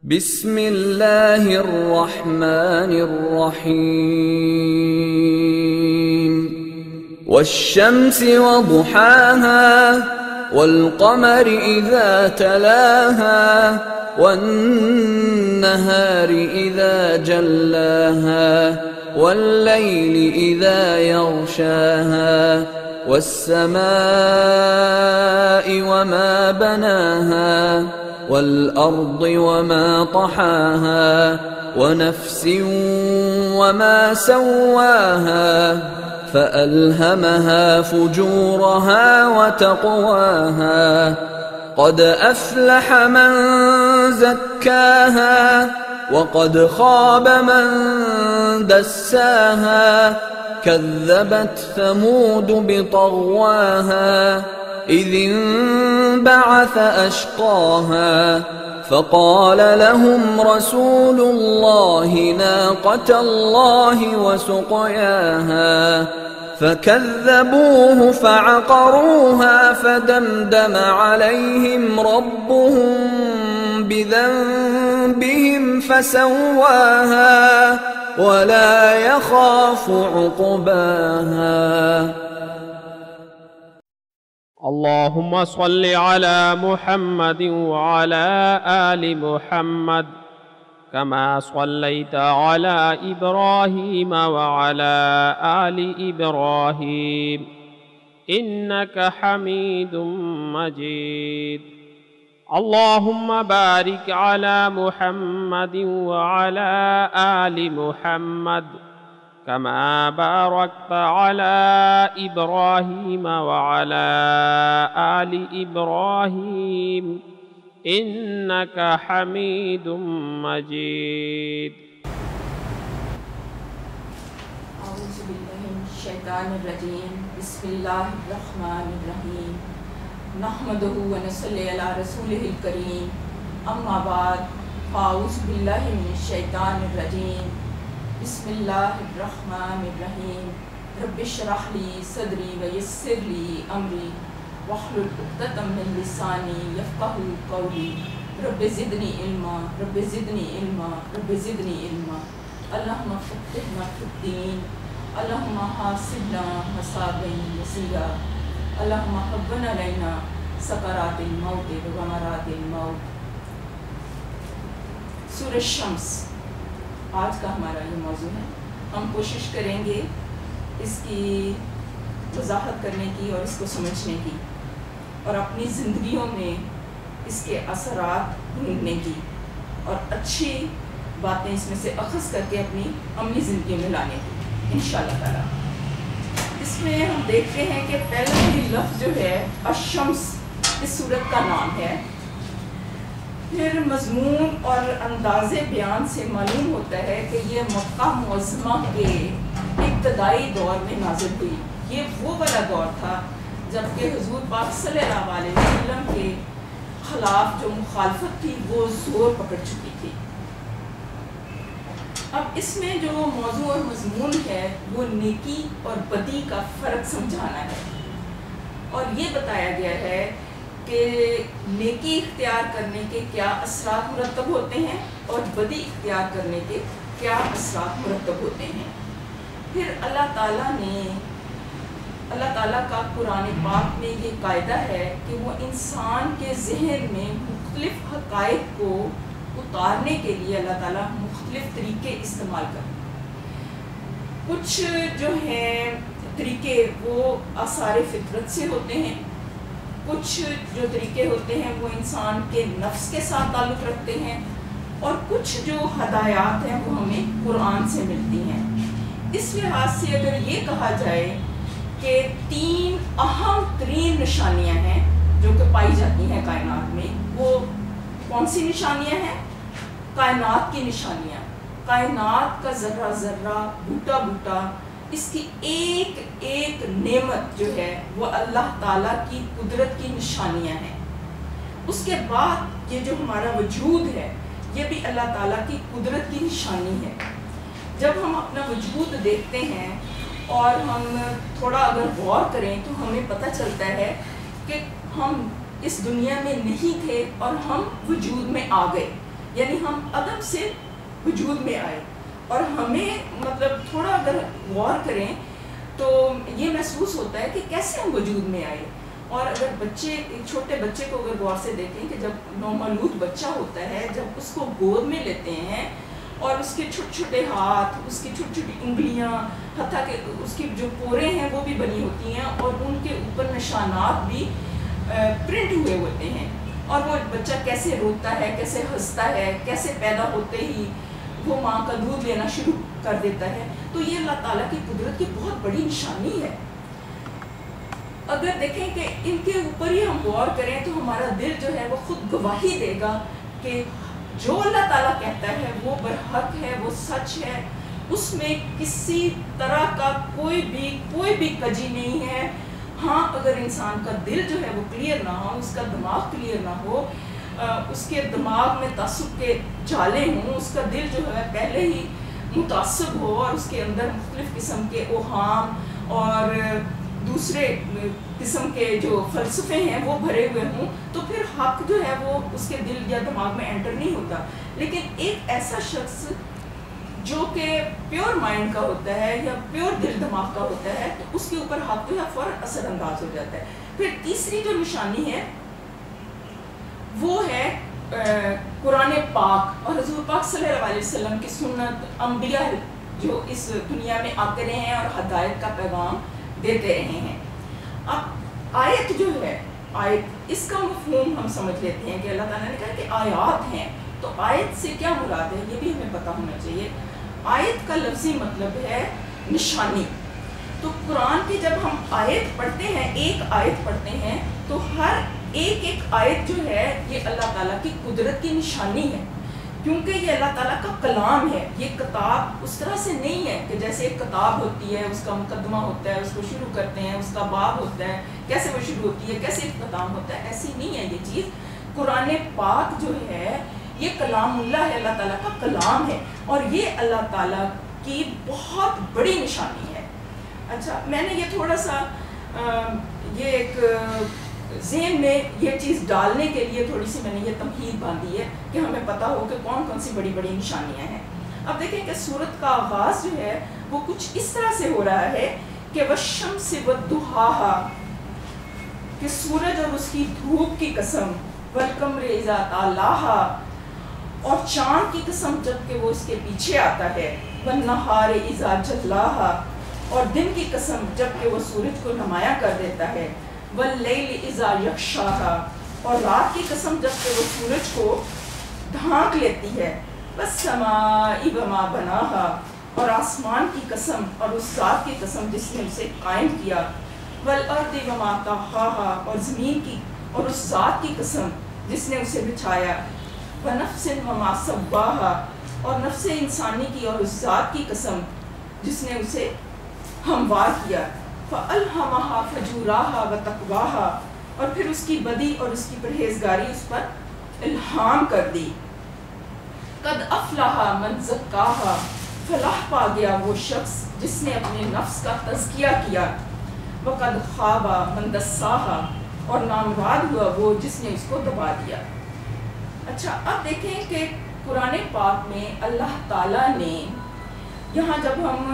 بسم اللہ الرحمن الرحیم والشمس وضحاها والقمر اذا تلاها والنهار اذا جلاها والليل اذا يغشاها والسماء وما بناها والأرض وما طحاها ونفس وما سواها فألهمها فجورها وتقواها قد أفلح من زكاها وقد خاب من دساها كذبت ثمود بطغواها إذ انبعث أشقاها فقال لهم رسول الله ناقة الله وسقياها فكذبوه فعقروها فدمدم عليهم ربهم بذنبهم فسواها ولا يخاف عقباها اللهم صل على محمد وعلى آل محمد كما صليت على إبراهيم وعلى آل إبراهيم إنك حميد مجيد اللهم بارك على محمد وعلى آل محمد كما باركت على إبراهيم وعلى آل إبراهيم إنك حميد مجيد أعوذ بالله من الشيطان الرجيم بسم الله الرحمن الرحيم نحمده ونصلي على رسوله الكريم أما بعد فأعوذ بالله من الشيطان الرجيم بسم اللہ الرحمن الرحیم رب اشرح لی صدری ویسر لی امری واحلل عقدۃ من لسانی یفقہوا قولی رب زدنی علما رب زدنی علما رب زدنی علما اللہم فقہنا فی الدین اللہم حاسبنا حسابا یسیرا اللہم حون علینا سکرات الموت وغمرات الموت۔ سورۃ الشمس آج کا ہمارا یہ موضوع ہے۔ ہم کوشش کریں گے اس کی وضاحت کرنے کی اور اس کو سمجھنے کی اور اپنی زندگیوں میں اس کے اثرات ڈھونڈنے کی اور اچھی باتیں اس میں سے اخذ کر کے اپنی عملی زندگی میں لانے کی انشاءاللہ تعالیٰ۔ اس میں ہم دیکھتے ہیں کہ پہلا ہی لفظ جو ہے الشمس اس سورت کا نام ہے۔ پھر مضمون اور انداز بیان سے معلوم ہوتا ہے کہ یہ مکہ معظمہ کے ابتدائی دور میں نازل ہوئی۔ یہ وہ والا دور تھا جب کہ حضور پاک صلی اللہ علیہ وسلم کے خلاف جو مخالفت تھی وہ زور پکڑ چکی تھی۔ اب اس میں جو موضوع اور مضمون ہے وہ نیکی اور بدی کا فرق سمجھانا ہے اور یہ بتایا گیا ہے کہ نیکی اختیار کرنے کے کیا اثرات مرتب ہوتے ہیں اور بدی اختیار کرنے کے کیا اثرات مرتب ہوتے ہیں۔ پھر اللہ تعالیٰ کا قرآن پاک میں یہ قاعدہ ہے کہ وہ انسان کے ذہن میں مختلف حقائق کو اتارنے کے لیے اللہ تعالیٰ مختلف طریقے استعمال کرتے ہیں۔ کچھ جو ہیں طریقے وہ آثار فطرت سے ہوتے ہیں، کچھ جو طریقے ہوتے ہیں وہ انسان کے نفس کے ساتھ تعلق رکھتے ہیں اور کچھ جو ہدایات ہیں وہ ہمیں قرآن سے ملتی ہیں۔ اس لحاظ سے اگر یہ کہا جائے کہ 3 اہم ترین نشانیاں ہیں جو کہ پائی جاتی ہیں کائنات میں، وہ کون سی نشانیاں ہیں؟ کائنات کی نشانیاں، کائنات کا ذرہ ذرہ بوٹا بوٹا، اس کی ایک ایک نعمت جو ہے وہ اللہ تعالیٰ کی قدرت کی نشانیاں ہیں۔ اس کے بعد یہ جو ہمارا وجود ہے یہ بھی اللہ تعالیٰ کی قدرت کی نشانی ہے۔ جب ہم اپنا وجود دیکھتے ہیں اور ہم تھوڑا اگر غور کریں تو ہمیں پتہ چلتا ہے کہ ہم اس دنیا میں نہیں تھے اور ہم وجود میں آ گئے۔ یعنی ہم عدم سے وجود میں آئے. اور ہمیں مطلب تھوڑا اگر غور کریں تو یہ محسوس ہوتا ہے کہ کیسے ہم وجود میں آئے. اور اگر بچے، ایک چھوٹے بچے کو اگر غور سے دیکھیں کہ جب نومولود بچہ ہوتا ہے، جب اس کو گود میں لیتے ہیں اور اس کے چھوٹے چھوٹے ہاتھ، اس کی چھوٹی چھوٹی انگلیاں، حتیٰ کہ اس کی جو پوریں ہیں وہ بھی بنی ہوتی ہیں اور ان کے اوپر نشانات بھی پرنٹ ہوئے ہوتے ہیں، اور وہ بچہ کیسے روتا ہے، کیسے ہنستا ہے، کیسے پیدا ہوتے ہی وہ ماں کا دودھ لینا شروع کر دیتا ہے. تو یہ اللہ تعالیٰ کی قدرت کی بہت بڑی نشانی ہے. اگر دیکھیں کہ ان کے اوپر ہی ہم غور کریں تو ہمارا دل جو ہے وہ خود گواہی دے گا کہ جو اللہ تعالیٰ کہتا ہے وہ برحق ہے، وہ سچ ہے، اس میں کسی طرح کا کوئی بھی کجی نہیں ہے. ہاں اگر انسان کا دل جو ہے وہ کلیئر نہ ہو، اس کا دماغ کلیئر نہ ہو، اس کے دماغ میں تعصب کے جالے ہوں، اس کا دل جو ہے پہلے ہی متعصب ہو اور اس کے اندر مختلف قسم کے اوہام اور دوسرے قسم کے جو فلسفے ہیں وہ بھرے ہوئے ہوں، تو پھر حق جو ہے وہ اس کے دل یا دماغ میں انٹر نہیں ہوتا. لیکن ایک ایسا شخص جو کہ پیور مائنڈ کا ہوتا ہے یا پیور دل دماغ کا ہوتا ہے تو اس کے اوپر حق جو ہے فوراً اثر انداز ہو جاتا ہے. پھر تیسری جو نشانی ہے وہ ہے قرآن پاک اور حضور پاک صلی اللہ علیہ وسلم کی سنت، انبیاء جو اس دنیا میں آتے رہے ہیں اور ہدایت کا پیغام دیتے رہے ہیں. اب آیت جو ہے، آیت اس کا مفہوم ہم سمجھ لیتے ہیں کہ اللہ تعالیٰ نے کہا کہ آیات ہیں، تو آیت سے کیا مراد ہے یہ بھی ہمیں پتہ ہونا چاہیے. آیت کا لفظی مطلب ہے نشانی. تو قرآن کی جب ہم آیت پڑھتے ہیں، ایک آیت پڑھتے ہیں، تو ہر ایک آیت جو ہے یہ اللہ تعالیٰ کی قدرت کی نشانی ہے، کیونکہ یہ اللہ تعالیٰ کا کلام ہے. یہ کتاب اس طرح سے نہیں ہے کہ جیسے ایک کتاب ہوتی ہے، اس کا مقدمہ ہوتا ہے، اس کو شروع کرتے ہیں، اس کا باب ہوتا ہے، کیسے وہ شروع ہوتی ہے، کیسے اختتام ہوتا ہے. ایسی نہیں ہے یہ چیز. قرآن پاک جو ہے یہ کلام اللہ ہے، اللہ تعالیٰ کا کلام ہے، اور یہ اللہ تعالیٰ کی بہت بڑی نشانی ہے. اچھا، میں نے یہ تھوڑا سا یہ ایک ذہن میں یہ چیز ڈالنے کے لیے تھوڑی سی میں نے یہ تمہید باندھی ہے کہ ہمیں پتہ ہو کہ کون کون سی بڑی بڑی نشانیاں ہیں. اب دیکھیں کہ سورت کا آغاز جو ہے وہ کچھ اس طرح سے ہو رہا ہے کہ والشمس والضحاہا، کہ سورج اور اس کی دھوپ کی قسم، والقمر اذا تلاہا، اور چاند کی قسم جب کہ وہ اس کے پیچھے آتا ہے، والنہار اذا جلاہا، اور دن کی قسم جب کہ وہ سورج کو نمایاں کر دیتا ہے، واللیل اذا یغشاہا، اور رات کی قسم جب کہ وہ سورج کو ڈھانک لیتی ہے، والسماء وما بناہا، اور آسمان کی قسم اور اس ذات کی قسم جس نے اسے قائم کیا، والارض وما طحاہا، اور زمین کی اور اس ذات کی قسم جس نے اسے بچھایا، ونفس وما سواہا، اور نفس انسانی کی اور اس ذات کی قسم جس نے اسے ہموار کیا، فَأَلْهَمَهَا فَجُورَاهَا وَتَقْوَاهَا، اور پھر اس کی بدی اور اس کی پرہیزگاری اس پر الہام کر دی. قَدْ أَفْلَحَ مَنْ زَكَّاهَا، فلاح پا گیا وہ شخص جس نے اپنے نفس کا تزکیہ کیا. وَقَدْ خَابَ مَنْ دَسَّاهَا، اور نامراد ہوا وہ جس نے اس کو دبا دیا. اچھا، اب دیکھیں کہ قرآن پاک میں اللہ تعالیٰ نے یہاں جب ہم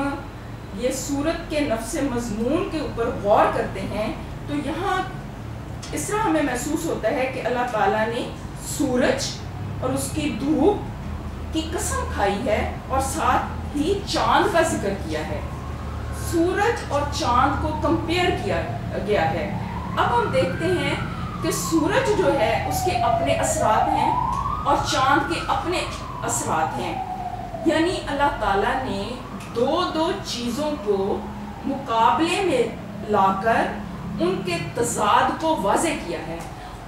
یہ سورت کے نفس مضمون کے اوپر غور کرتے ہیں تو یہاں اس طرح ہمیں محسوس ہوتا ہے کہ اللہ تعالیٰ نے سورج اور اس کی دھوپ کی قسم کھائی ہے اور ساتھ ہی چاند کا ذکر کیا ہے. سورج اور چاند کو کمپیئر کیا گیا ہے. اب ہم دیکھتے ہیں کہ سورج جو ہے اس کے اپنے اثرات ہیں اور چاند کے اپنے اثرات ہیں، یعنی اللہ تعالیٰ نے دو چیزوں کو مقابلے میں لا کر ان کے تضاد کو واضح کیا ہے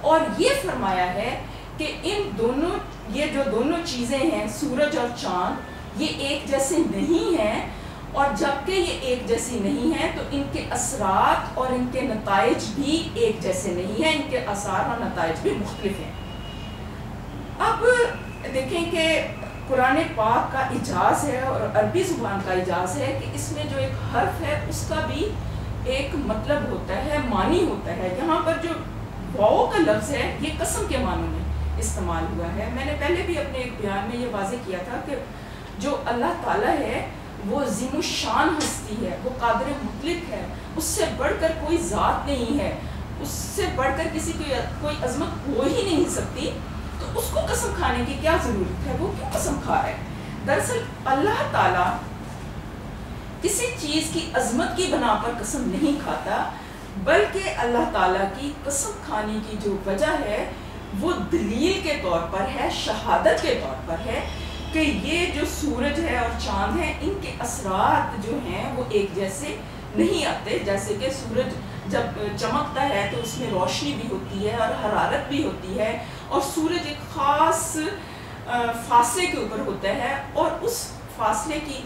اور یہ فرمایا ہے کہ یہ جو دونوں چیزیں ہیں سورج اور چاند یہ ایک جیسے نہیں ہیں، اور جب کہ یہ ایک جیسی نہیں ہیں تو ان کے اثرات اور ان کے نتائج بھی ایک جیسے نہیں ہیں، ان کے اثار اور نتائج بھی مختلف ہیں. اب دیکھیں کہ قرآن پاک کا اعجاز ہے اور عربی زبان کا اعجاز ہے کہ اس میں جو ایک حرف ہے اس کا بھی ایک مطلب ہوتا ہے، معنی ہوتا ہے. یہاں پر جو واؤ کا لفظ ہے یہ قسم کے معنوں میں، استعمال ہوا ہے. میں نے پہلے بھی اپنے ایک بیان میں یہ واضح کیا تھا کہ جو اللہ تعالیٰ ہے وہ عظیم الشان ہستی ہے, وہ قادر مطلق ہے, اس سے بڑھ کر کوئی ذات نہیں ہے, اس سے بڑھ کر کسی کی کوئی عظمت ہو ہی نہیں سکتی. تو اس کو قسم کھانے کی کیا ضرورت ہے, وہ کیوں قسم کھا رہا ہے؟ دراصل اللہ تعالیٰ کسی چیز کی عظمت کی بنا پر قسم نہیں کھاتا, بلکہ اللہ تعالیٰ کی قسم کھانے کی جو وجہ ہے وہ دلیل کے طور پر ہے, شہادت کے طور پر ہے کہ یہ جو سورج ہے اور چاند ہے ان کے اثرات جو ہیں وہ ایک جیسے نہیں آتے. جیسے کہ سورج جب چمکتا ہے تو اس میں روشنی بھی ہوتی ہے اور حرارت بھی ہوتی ہے, اور سورج ایک خاص فاصلے کے اوپر ہوتا ہے, اور اس فاصلے کی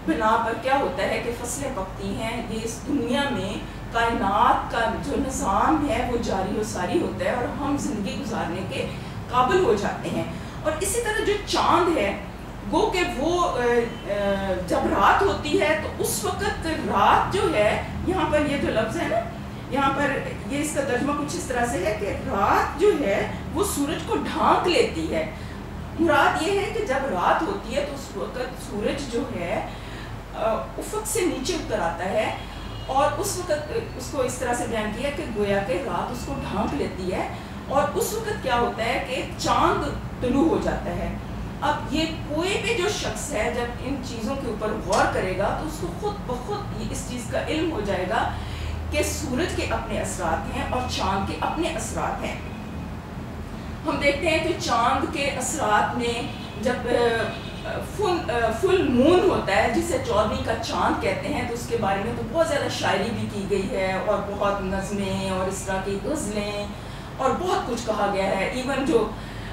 بنا پر کیا ہوتا ہے کہ فصلیں پکتی ہیں. یہ اس دنیا میں کائنات کا جو نظام ہے وہ جاری و ساری ہوتا ہے اور ہم زندگی گزارنے کے قابل ہو جاتے ہیں. اور اسی طرح جو چاند ہے گو کہ وہ جب رات ہوتی ہے تو اس وقت رات جو ہے, یہاں پر یہ جو لفظ ہے نا, یہاں پر یہ اس کا ترجمہ کچھ اس طرح سے ہے کہ رات جو ہے وہ سورج کو ڈھانک لیتی ہے. مراد یہ ہے کہ جب رات ہوتی ہے تو اس وقت سورج جو ہے افق سے نیچے اتر آتا ہے, اور اس وقت اس کو اس طرح سے بیان کیا کہ گویا کہ رات اس کو ڈھانک لیتی ہے, اور اس وقت کیا ہوتا ہے کہ چاند طلوع ہو جاتا ہے. اب یہ کوئی بھی جو شخص ہے جب ان چیزوں کے اوپر غور کرے گا تو اس کو خود بخود اس چیز کا علم ہو جائے گا کہ سورج کے اپنے اثرات ہیں اور چاند کے اپنے اثرات ہیں. ہم دیکھتے ہیں کہ چاند کے اثرات میں جب فل مون ہوتا ہے جسے 14ویں کا چاند کہتے ہیں, تو اس کے بارے میں تو بہت زیادہ شاعری بھی کی گئی ہے اور بہت نظمیں اور اس طرح کی غزلیں اور بہت کچھ کہا گیا ہے. ایون جو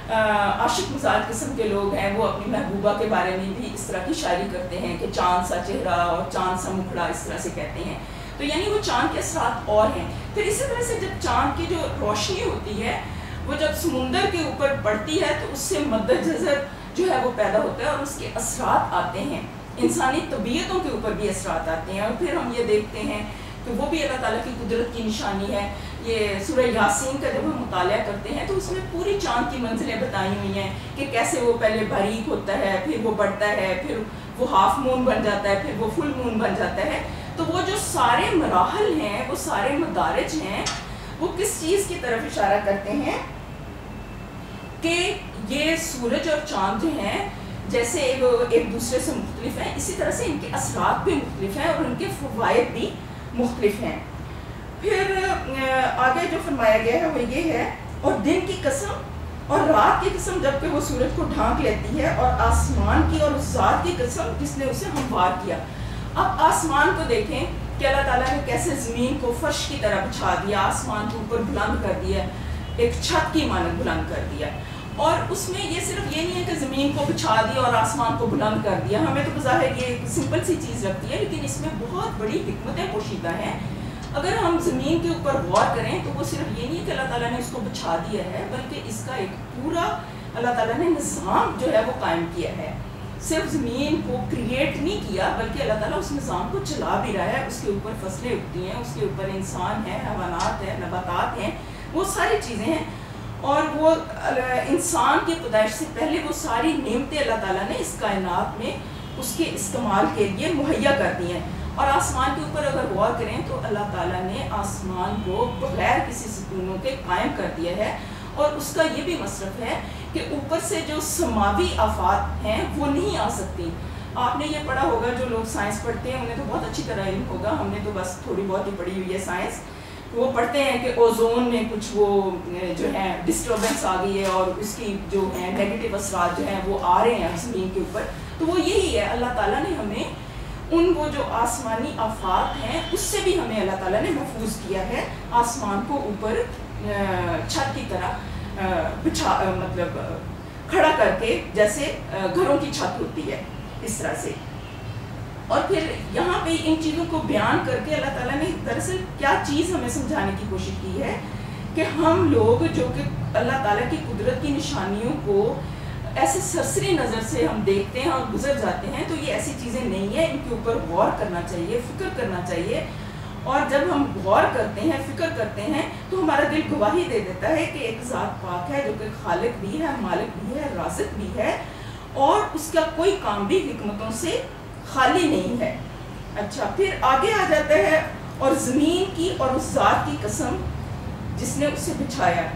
عاشق مزاج قسم کے لوگ ہیں وہ اپنی محبوبہ کے بارے میں بھی اس طرح کی شاعری کرتے ہیں کہ چاند سا چہرہ اور چاند سا مکھڑا, اس طرح سے کہتے ہیں. تو یعنی وہ چاند کے اثرات اور ہیں. پھر اسی طرح سے جب چاند کی جو روشنی ہوتی ہے وہ جب سمندر کے اوپر پڑتی ہے تو اس سے مد جزر جو ہے وہ پیدا ہوتا ہے اور اس کے اثرات آتے ہیں, انسانی طبیعتوں کے اوپر بھی اثرات آتے ہیں. اور پھر ہم یہ دیکھتے ہیں کہ وہ بھی اللہ تعالیٰ کی قدرت کی نشانی ہے. یہ سورہ یاسین کا جب ہم مطالعہ کرتے ہیں تو اس میں پوری چاند کی منزلیں بتائی ہوئی ہیں کہ کیسے وہ پہلے باریک ہوتا ہے, پھر وہ بڑھتا ہے, پھر وہ ہاف مون بن جاتا ہے, پھر وہ فل مون بن جاتا ہے. تو وہ جو سارے مراحل ہیں, وہ سارے مدارج ہیں, وہ کس چیز کی طرف اشارہ کرتے ہیں کہ یہ سورج اور چاند جو ہیں جیسے ایک دوسرے سے مختلف ہیں, اسی طرح سے ان کے اثرات بھی مختلف ہیں اور ان کے فوائد بھی مختلف ہیں. پھر آگے جو فرمایا گیا ہے وہ یہ ہے, اور دن کی قسم اور رات کی قسم جب کہ وہ سورج کو ڈھانک لیتی ہے, اور آسمان کی اور اس ذات کی قسم جس نے اسے ہموار کیا. اب آسمان کو دیکھیں کہ اللہ تعالیٰ نے کیسے زمین کو فرش کی طرح بچھا دیا, آسمان کے اوپر بلند کر دیا, ایک چھت کی مانند بلند کر دیا. اور اس میں یہ صرف یہ نہیں ہے کہ زمین کو بچھا دیا اور آسمان کو بلند کر دیا. ہمیں تو بظاہر یہ ایک سمپل سی چیز لگتی ہے, لیکن اس میں بہت بڑی حکمتیں پوشیدہ ہیں. اگر ہم زمین کے اوپر غور کریں تو وہ صرف یہ نہیں ہے کہ اللہ تعالیٰ نے اس کو بچھا دیا ہے, بلکہ اس کا ایک پورا اللہ تعالیٰ نے نظام جو ہے وہ قائم کیا ہے. صرف زمین کو کریٹ نہیں کیا بلکہ اللہ تعالیٰ اس نظام کو چلا بھی رہا ہے. اس کے اوپر فصلیں اگتی ہیں, اس کے اوپر انسان ہے, حیوانات ہیں, نباتات ہیں, وہ ساری چیزیں ہیں. اور وہ انسان کی پیدائش سے پہلے وہ ساری نعمتیں اللہ تعالیٰ نے اس کائنات میں اس کے استعمال کے لیے مہیا کر دی ہیں. اور آسمان کے اوپر اگر غور کریں تو اللہ تعالیٰ نے آسمان کو بغیر کسی ستونوں کے قائم کر دیا ہے, اور اس کا یہ بھی مصرف ہے کہ اوپر سے جو سماوی آفات ہیں وہ نہیں آ سکتی. آپ نے یہ پڑھا ہوگا, جو لوگ سائنس پڑھتے ہیں انہیں تو بہت اچھی طرح علم ہوگا, ہم نے تو بس تھوڑی بہت ہی پڑھی ہوئی ہے سائنس. وہ پڑھتے ہیں کہ اوزون میں کچھ وہ جو ہے ڈسٹربنس آ گئی ہے اور اس کی جو ہے نیگیٹو اثرات جو ہیں وہ آ رہے ہیں زمین کے اوپر. تو وہ یہی ہے, اللہ تعالیٰ نے ہمیں ان وہ جو آسمانی آفات ہیں اس سے بھی ہمیں اللہ تعالیٰ نے محفوظ کیا ہے. آسمان کو اوپر چھت کی طرح بچھا مطلب کھڑا کر کے جیسے گھروں کی چھت ہوتی ہے اس طرح سے. اور پھر یہاں پہ ان چیزوں کو بیان کر کے اللہ تعالیٰ نے دراصل کیا چیز ہمیں سمجھانے کی کوشش کی ہے کہ ہم لوگ جو کہ اللہ تعالیٰ کی قدرت کی نشانیوں کو ایسے سرسری نظر سے ہم دیکھتے ہیں اور گزر جاتے ہیں, تو یہ ایسی چیزیں نہیں ہیں. ان کے اوپر غور کرنا چاہیے, فکر کرنا چاہیے, اور جب ہم غور کرتے ہیں، فکر کرتے ہیں، تو ہمارا دل گواہی دے دیتا ہے کہ ایک ذات پاک ہے جو کہ خالق بھی ہے، مالک بھی ہے، رازق بھی ہے، اور اس کا کوئی کام بھی حکمتوں سے خالی نہیں ہے۔ اچھا، پھر آگے آ جاتا ہے، اور زمین کی اور اس ذات کی قسم جس نے اسے بچھایا۔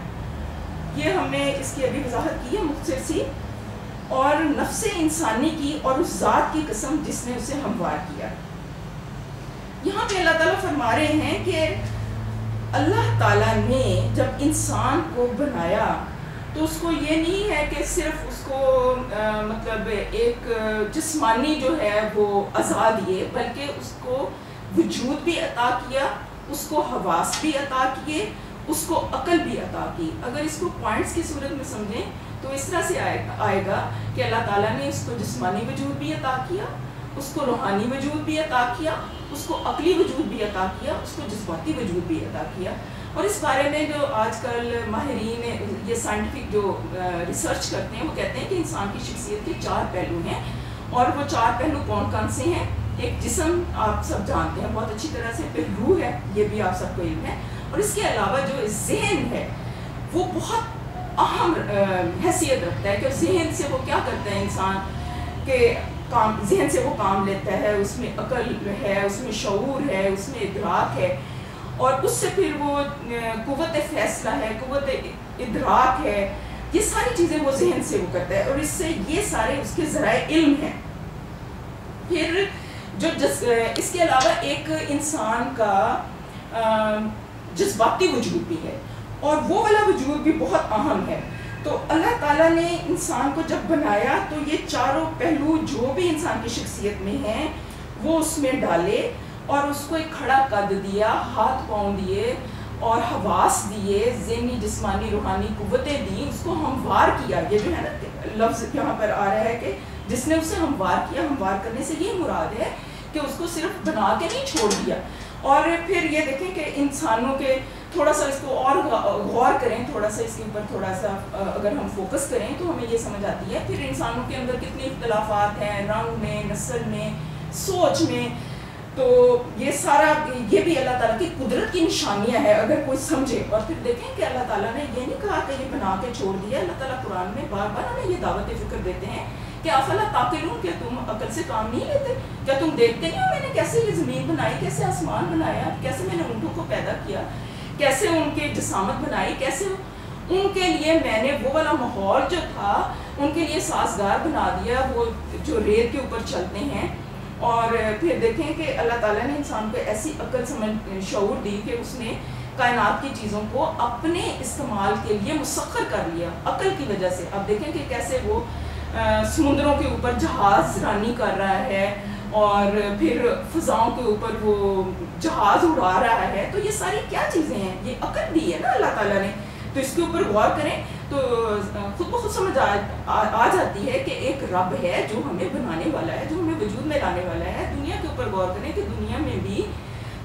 یہ ہم نے اس کی ابھی وضاحت کی ہے مختصر سی۔ اور نفس انسانی کی اور اس ذات کی قسم جس نے اسے ہموار کیا۔ یہاں پہ اللہ تعالیٰ فرما رہے ہیں کہ اللہ تعالیٰ نے جب انسان کو بنایا تو اس کو یہ نہیں ہے کہ صرف اس کو مطلب ایک جسمانی جو ہے وہ اعضاء دیے، بلکہ اس کو وجود بھی عطا کیا، اس کو حواس بھی عطا کیے، اس کو عقل بھی عطا کی۔ اگر اس کو پوائنٹس کی صورت میں سمجھیں تو اس طرح سے آئے گا کہ اللہ تعالیٰ نے اس کو جسمانی وجود بھی عطا کیا، اس کو روحانی وجود بھی عطا کیا، اس کو عقلی وجود بھی عطا کیا، اس کو جذباتی وجود بھی عطا کیا۔ اور اس بارے میں جو آج کل ماہرین یہ سائنٹیفک جو ریسرچ کرتے ہیں وہ کہتے ہیں کہ انسان کی شخصیت کے 4 پہلو ہیں، اور وہ 4 پہلو کون سے ہیں؟ ایک جسم آپ سب جانتے ہیں بہت اچھی طرح سے، پھر روح ہے، یہ بھی آپ سب کو علم ہے، اور اس کے علاوہ جو ذہن ہے وہ بہت اہم حیثیت رکھتا ہے کہ ذہن سے وہ کیا کرتا ہے انسان کہ ذہن سے وہ کام لیتا ہے، اس میں عقل ہے، اس میں شعور ہے، اس میں ادراک ہے، اور اس سے پھر وہ قوت فیصلہ ہے، قوت ادراک ہے، یہ ساری چیزیں وہ ذہن سے وہ کرتا ہے، اور اس سے یہ سارے اس کے ذرائع علم ہیں۔ پھر جو اس کے علاوہ ایک انسان کا جذباتی وجود بھی ہے، اور وہ والا وجود بھی بہت اہم ہے۔ تو اللہ تعالیٰ نے انسان کو جب بنایا تو یہ 4 پہلو جو بھی انسان کی شخصیت میں ہیں وہ اس میں ڈالے، اور اس کو ایک کھڑا قد دیا، ہاتھ پاؤں دیے، اور حواس دیے، ذہنی جسمانی روحانی قوتیں دیں، اس کو ہموار کیا۔ یہ جو ہے نا لفظ یہاں پر آ رہا ہے کہ جس نے اسے ہموار کیا، ہموار کرنے سے یہ مراد ہے کہ اس کو صرف بنا کے نہیں چھوڑ دیا۔ اور پھر یہ دیکھیں کہ انسانوں کے تھوڑا سا اس کو اور غور کریں، تھوڑا سا اس کے اوپر تھوڑا سا اگر ہم فوکس کریں تو ہمیں یہ سمجھ آتی ہے پھر انسانوں کے اندر کتنے اختلافات ہیں، رنگ میں، نسل میں، سوچ میں۔ تو یہ سارا یہ بھی اللہ تعالیٰ کی قدرت کی نشانیاں ہیں اگر کوئی سمجھے۔ اور پھر دیکھیں کہ اللہ تعالیٰ نے یہ نہیں کہا کہ یہ بنا کے چھوڑ دیا، اللہ تعالیٰ قرآن میں بار بار ہمیں یہ دعوت فکر دیتے ہیں کہ افلا تعقلون، کیا تم عقل سے کام نہیں لیتے؟ کیا تم دیکھتے نہیں ہو میں نے کیسے یہ زمین بنائی، کیسے آسمان بنایا، کیسے میں نے اونٹوں کو پیدا کیا، کیسے ان کے جسامت بنائی، کیسے ان کے لیے میں نے وہ والا ماحول جو تھا ان کے لیے سازگار بنا دیا، وہ جو ریت کے اوپر چلتے ہیں۔ اور پھر دیکھیں کہ اللہ تعالیٰ نے انسان کو ایسی عقل سمجھ شعور دی کہ اس نے کائنات کی چیزوں کو اپنے استعمال کے لیے مسخر کر لیا عقل کی وجہ سے۔ اب دیکھیں کہ کیسے وہ سمندروں کے اوپر جہاز رانی کر رہا ہے، اور پھر فضاؤں کے اوپر وہ جہاز اڑا رہا ہے۔ تو یہ ساری کیا چیزیں ہیں؟ یہ عقل دی ہے نا اللہ تعالیٰ نے۔ تو اس کے اوپر غور کریں تو خود بخود سمجھ آ جاتی ہے کہ ایک رب ہے جو ہمیں بنانے والا ہے، جو ہمیں وجود میں لانے والا ہے۔ دنیا کے اوپر غور کریں کہ دنیا میں بھی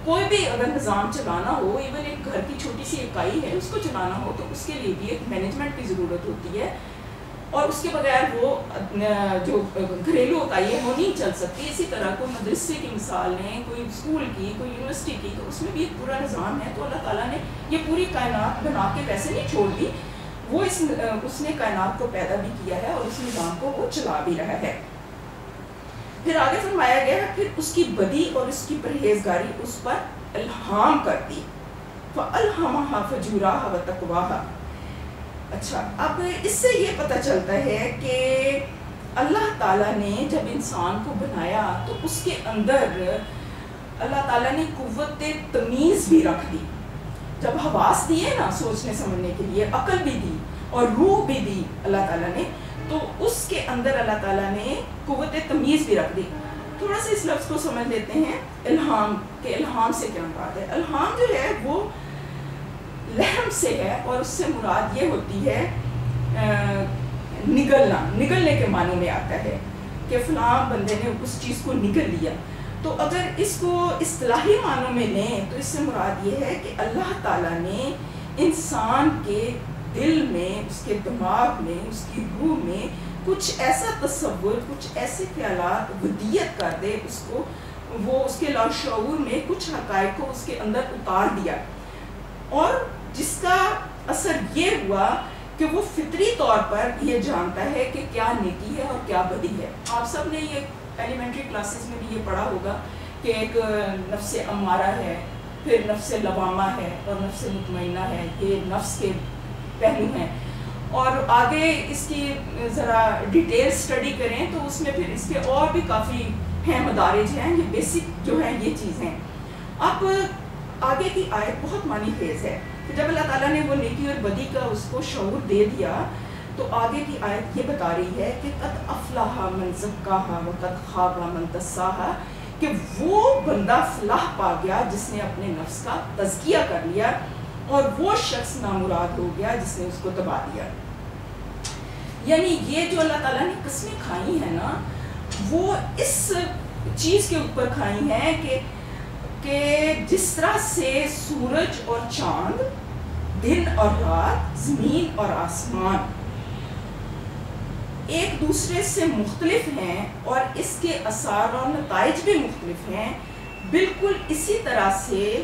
کوئی بھی اگر نظام چلانا ہو، ایون ایک گھر کی چھوٹی سی اکائی ہے اس کو چلانا ہو تو اس کے لیے بھی ایک مینجمنٹ کی ضرورت ہوتی ہے، اور اس کے بغیر وہ جو گھریلو اکائی ہے وہ نہیں چل سکتی۔ اسی طرح کوئی مدرسے کی مثال لیں، کوئی اسکول کی، کوئی یونیورسٹی کی، تو اس میں بھی ایک پورا نظام ہے۔ تو اللہ تعالیٰ نے یہ پوری کائنات بنا کے ویسے نہیں چھوڑ دی، وہ اس نے کائنات کو پیدا بھی کیا ہے اور اس نظام کو وہ چلا بھی رہا ہے۔ پھر آگے فرمایا گیا ہے پھر اس کی بدی اور اس کی پرہیزگاری اس پر الہام کر دی، فَأَلْهَمَهَا فُجُورَهَا وَتَقْوَاهَا۔ اچھا، اب اس سے یہ پتہ چلتا ہے کہ اللہ تعالیٰ نے جب انسان کو بنایا تو اس کے اندر اللہ تعالیٰ نے قوت تمیز بھی رکھ دی۔ جب حواس دیے نا سوچنے سمجھنے کے لیے، عقل بھی دی اور روح بھی دی اللہ تعالیٰ نے، تو اس کے اندر اللہ تعالیٰ نے قوت تمیز بھی رکھ دی۔ تھوڑا سا اس لفظ کو سمجھ لیتے ہیں الہام، کہ الہام سے کیا مراد ہے۔ الہام جو ہے وہ لہم سے ہے، اور اس سے مراد یہ ہوتی ہے نگلنا، نگلنے کے معنی میں آتا ہے کہ فلاں بندے نے اس چیز کو نگل لیا۔ تو اگر اس کو اصطلاحی معنوں میں لیں تو اس سے مراد یہ ہے کہ اللہ تعالیٰ نے انسان کے دل میں، اس کے دماغ میں، اس کی روح میں کچھ ایسا تصور، کچھ ایسے خیالات ودیت کر دے، اس کو وہ اس کے لاشعور میں کچھ حقائق کو اس کے اندر اتار دیا، اور جس کا اثر یہ ہوا کہ وہ فطری طور پر یہ جانتا ہے کہ کیا نیکی ہے اور کیا بدی ہے۔ آپ سب نے یہ ایلیمنٹری کلاسز میں بھی یہ پڑھا ہوگا کہ ایک نفس امارہ ہے، پھر نفس لوامہ ہے اور نفس مطمئنہ ہے، یہ نفس کے پہلو ہیں، اور آگے اس کی ذرا ڈیٹیل اسٹڈی کریں تو اس میں پھر اس کے اور بھی کافی ہیں مدارج ہیں، یہ بیسک جو ہیں یہ چیزیں۔ اب آگے کی آیت بہت معنی خیز ہے کہ جب اللہ تعالیٰ نے وہ نیکی اور بدی کا اس کو شعور دے دیا تو آگے کی آیت یہ بتا رہی ہے کہ قد افلح من زکاہا وقد خاب من دساہا، کہ وہ بندہ فلاح پا گیا جس نے اپنے نفس کا تزکیہ کر لیا، اور وہ شخص نامراد ہو گیا جس نے اس کو دبا دیا۔ یعنی یہ جو اللہ تعالیٰ نے قسمیں کھائی ہیں نا، وہ اس چیز کے اوپر کھائی ہیں کہ جس طرح سے سورج اور چاند، دن اور رات، زمین اور آسمان ایک دوسرے سے مختلف ہیں اور اس کے اثار اور نتائج بھی مختلف ہیں، بالکل اسی طرح سے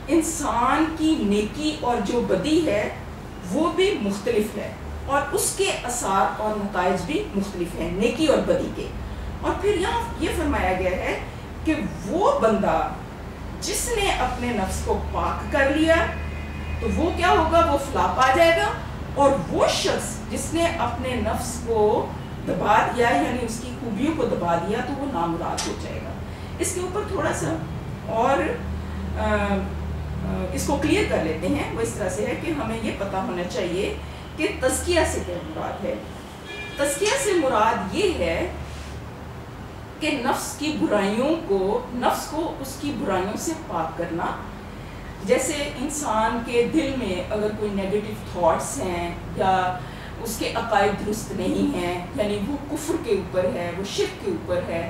انسان کی نیکی اور جو بدی ہے وہ بھی مختلف ہے، اور اس کے اثار اور نتائج بھی مختلف ہیں نیکی اور بدی کے۔ اور پھر یہاں یہ فرمایا گیا ہے کہ وہ بندہ جس نے اپنے نفس کو پاک کر لیا تو وہ کیا ہوگا، وہ فلاح پا جائے گا، اور وہ شخص جس نے اپنے نفس کو دبا دیا یعنی اس کی خوبیوں کو دبا دیا تو وہ نامراد ہو جائے گا۔ اس کے اوپر تھوڑا سا اور اس کو کلیئر کر لیتے ہیں۔ وہ اس طرح سے ہے کہ ہمیں یہ پتہ ہونا چاہیے کہ تزکیہ سے کیا مراد ہے۔ تزکیہ سے مراد یہ ہے کہ نفس کی برائیوں کو، نفس کو اس کی برائیوں سے پاک کرنا۔ جیسے انسان کے دل میں اگر کوئی نیگیٹو تھاٹس ہیں یا اس کے عقائد درست نہیں ہیں، یعنی وہ کفر کے اوپر ہے، وہ شرک کے اوپر ہے،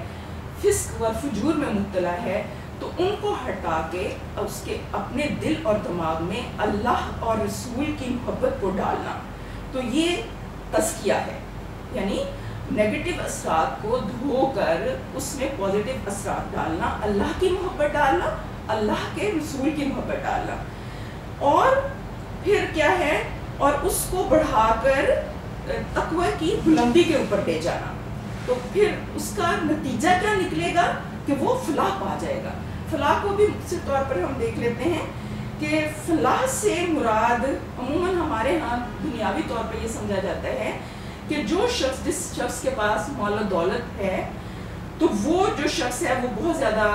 فسق و فجور میں مبتلا ہے، تو ان کو ہٹا کے اس کے اپنے دل اور دماغ میں اللہ اور رسول کی محبت کو ڈالنا، تو یہ تزکیہ ہے۔ یعنی نیگیٹو اثرات کو دھو کر اس میں پازیٹیو اثرات ڈالنا، اللہ کی محبت ڈالنا، اللہ کے رسول کی محبت ڈالنا، اور پھر کیا ہے، اور اس کو بڑھا کر تقوی کی بلندی کے اوپر لے جانا۔ تو پھر اس کا نتیجہ کیا نکلے گا کہ وہ فلاح پا جائے گا۔ فلاح کو بھی مختصر طور پر ہم دیکھ لیتے ہیں کہ فلاح سے مراد عموماً ہمارے ہاں دنیاوی طور پر یہ سمجھا جاتا ہے کہ جو شخص، جس شخص کے پاس مال و دولت ہے تو وہ جو شخص ہے وہ بہت زیادہ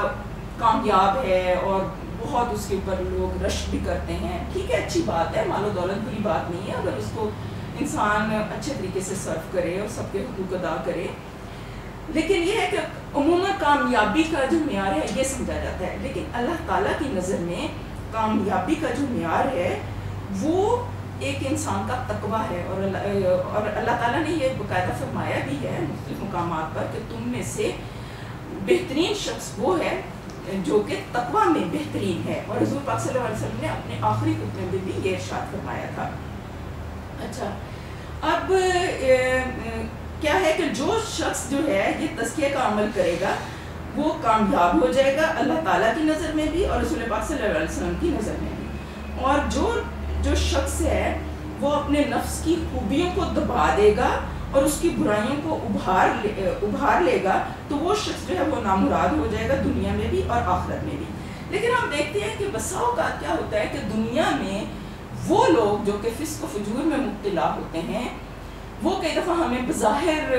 کامیاب ہے اور بہت اس کے اوپر لوگ رش بھی کرتے ہیں۔ ٹھیک ہے، اچھی بات ہے، مال و دولت بری بات نہیں ہے اگر اس کو انسان اچھے طریقے سے صرف کرے اور سب کے حقوق ادا کرے، لیکن یہ ہے کہ عموماً کامیابی کا جو معیار ہے یہ سمجھا جاتا ہے، لیکن اللہ تعالیٰ کی نظر میں کامیابی کا جو معیار ہے وہ ایک انسان کا تقویٰ ہے، اور اللہ تعالیٰ نے یہ باقاعدہ فرمایا بھی ہے مختلف مقامات پر کہ تم میں سے بہترین شخص وہ ہے جو کہ تقویٰ میں بہترین ہے، اور حضور پاک صلی اللہ علیہ وسلم نے اپنے آخری خطبے میں بھی یہ ارشاد فرمایا تھا۔ اچھا، اب کیا ہے کہ جو شخص جو ہے یہ تزکیہ کا عمل کرے گا وہ کامیاب ہو جائے گا اللہ تعالیٰ کی نظر میں بھی اور رسول پاک صلی اللہ علیہ وسلم کی نظر میں بھی، اور جو شخص ہے وہ اپنے نفس کی خوبیوں کو دبا دے گا اور اس کی برائیوں کو ابھار لے گا تو وہ شخص جو ہے وہ نامراد ہو جائے گا دنیا میں بھی اور آخرت میں بھی۔ لیکن ہم دیکھتے ہیں کہ بسا اوقات کیا ہوتا ہے کہ دنیا میں وہ لوگ جو کہ فسق و فجور میں مبتلا ہوتے ہیں وہ کئی دفعہ ہمیں بظاہر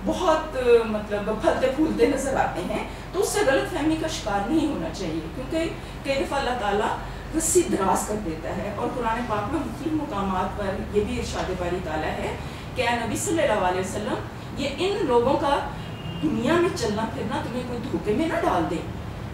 بہت مطلب پھلتے پھولتے نظر آتے ہیں، تو اس سے غلط فہمی کا شکار نہیں ہونا چاہیے، کیونکہ کئی دفعہ اللہ تعالیٰ رسی دراز کر دیتا ہے، اور قرآن پاک میں مختلف مقامات پر یہ بھی ارشاد باری تعالیٰ ہے کہ اے نبی صلی اللہ علیہ وسلم یہ ان لوگوں کا دنیا میں چلنا پھرنا تمہیں کوئی دھوکے میں نہ ڈال دے،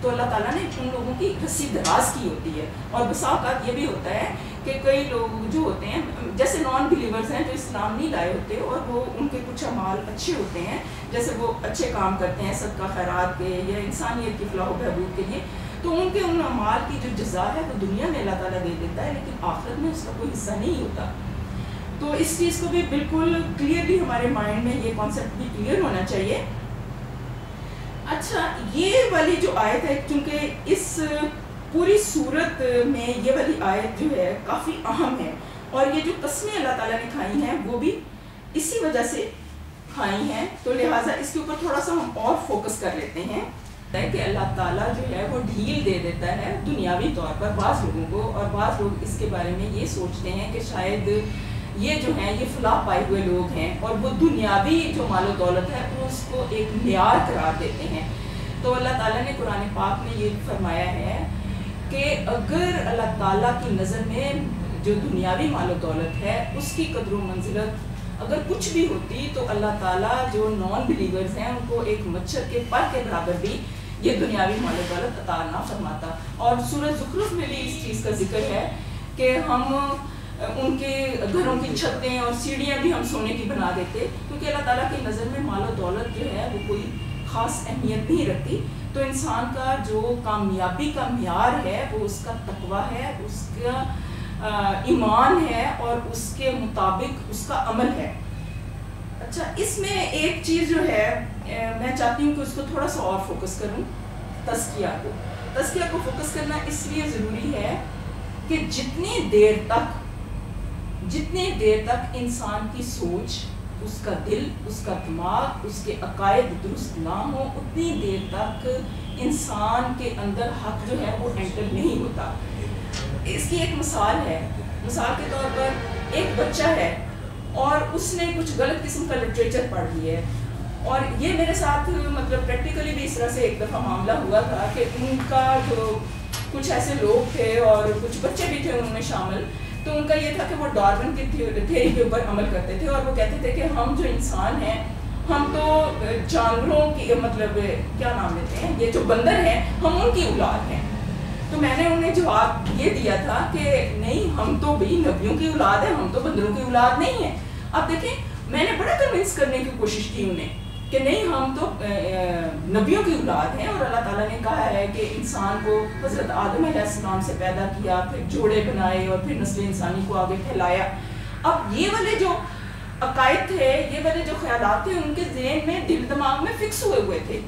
تو اللہ تعالیٰ نے ان لوگوں کی رسی دراز کی ہوتی ہے۔ اور بسا اوقات یہ بھی ہوتا ہے کہ کئی لوگ جو ہوتے ہیں جیسے نان بلیورز ہیں جو اسلام نہیں لائے ہوتے اور وہ ان کے کچھ اعمال اچھے ہوتے ہیں، جیسے وہ اچھے کام کرتے ہیں صدقہ خیرات کے یا انسانیت کی فلاح و بہبود کے لیے، تو ان کے ان اعمال کی جو جزا ہے وہ دنیا میں اللہ تعالیٰ دے دیتا ہے، لیکن آخرت میں اس کا کوئی حصہ نہیں ہوتا۔ تو اس چیز کو بھی بالکل کلیئرلی ہمارے مائنڈ میں یہ کانسیپٹ بھی کلیئر ہونا چاہیے اچھا، یہ والی جو آیت ہے، چونکہ اس پوری صورت میں یہ والی آیت جو ہے کافی اہم ہے، اور یہ جو قسمیں اللہ تعالیٰ نے کھائی ہیں وہ بھی اسی وجہ سے کھائی ہیں، تو لہٰذا اس کے اوپر تھوڑا سا ہم اور فوکس کر لیتے ہیں کہ اللہ تعالیٰ جو ہے وہ ڈھیل دے دیتا ہے دنیاوی طور پر بعض لوگوں کو، اور بعض لوگ اس کے بارے میں یہ سوچتے ہیں کہ شاید یہ جو ہیں یہ فلاح پائے ہوئے لوگ ہیں، اور وہ دنیاوی جو مال و دولت ہے اس کو ایک معیار قرار دیتے ہیں۔ تو اللہ تعالیٰ نے قرآن پاک میں یہ فرمایا ہے کہ اگر اللہ تعالیٰ کی نظر میں جو دنیاوی مال و دولت ہے اس کی قدر و منزلت اگر کچھ بھی ہوتی تو اللہ تعالیٰ جو نان بلیورز ہیں ان کو ایک مچھر کے پر کے برابر بھی یہ دنیاوی مال و دولت عطا نہ فرماتا۔ اور سورۃ زخرف میں بھی اس چیز کا ذکر ہے کہ ہم ان کے گھروں کی چھتیں اور سیڑھیاں بھی ہم سونے کی بنا دیتے، کیونکہ اللہ تعالیٰ کی نظر میں مال و دولت جو ہے وہ کوئی خاص اہمیت نہیں رکھتی۔ تو انسان کا جو کامیابی کا معیار ہے وہ اس کا تقویٰ ہے، اس کا ایمان ہے، اور اس کے مطابق اس کا عمل ہے۔ اچھا، اس میں ایک چیز جو ہے میں چاہتی ہوں کہ اس کو تھوڑا سا اور فوکس کروں، تزکیہ کو فوکس کرنا اس لیے ضروری ہے کہ جتنی دیر تک انسان کی سوچ، اس کا دل، اس کا دماغ، اس کے عقائد درست نہ ہو، اتنی دیر تک انسان کے اندر حق جو ہے وہ انٹر نہیں ہوتا۔ اس کی ایک مثال ہے، مثال کے طور پر ایک بچہ ہے اور اس نے کچھ غلط قسم کا لٹریچر پڑھ لیا ہے، اور یہ میرے ساتھ مطلب پریکٹیکلی بھی اس طرح سے ایک دفعہ معاملہ ہوا تھا کہ ان کا جو کچھ ایسے لوگ تھے اور کچھ بچے بھی تھے ان میں شامل، تو ان کا یہ تھا کہ وہ ڈارون کی تھیوری کے اوپر عمل کرتے تھے، اور وہ کہتے تھے کہ ہم جو انسان ہیں ہم تو جانوروں کی مطلب کیا نام لیتے ہیں، یہ جو بندر ہیں ہم ان کی اولاد ہیں۔ تو میں نے انہیں جواب یہ دیا تھا کہ نہیں، ہم تو بھئی نبیوں کی اولاد ہیں، ہم تو بندروں کی اولاد نہیں ہیں۔ اب دیکھیں، میں نے بڑا کنونس کرنے کی کوشش کی انہیں کہ نہیں، ہم تو نبیوں کی اولاد ہیں، اور اللہ تعالیٰ نے کہا ہے کہ انسان کو حضرت آدم علیہ السلام سے پیدا کیا، پھر جوڑے بنائے اور پھر نسل انسانی کو آگے پھیلایا۔ اب یہ والے جو عقائد تھے، یہ والے جو خیالات تھے، ان کے ذہن میں دل دماغ میں فکس ہوئے تھے۔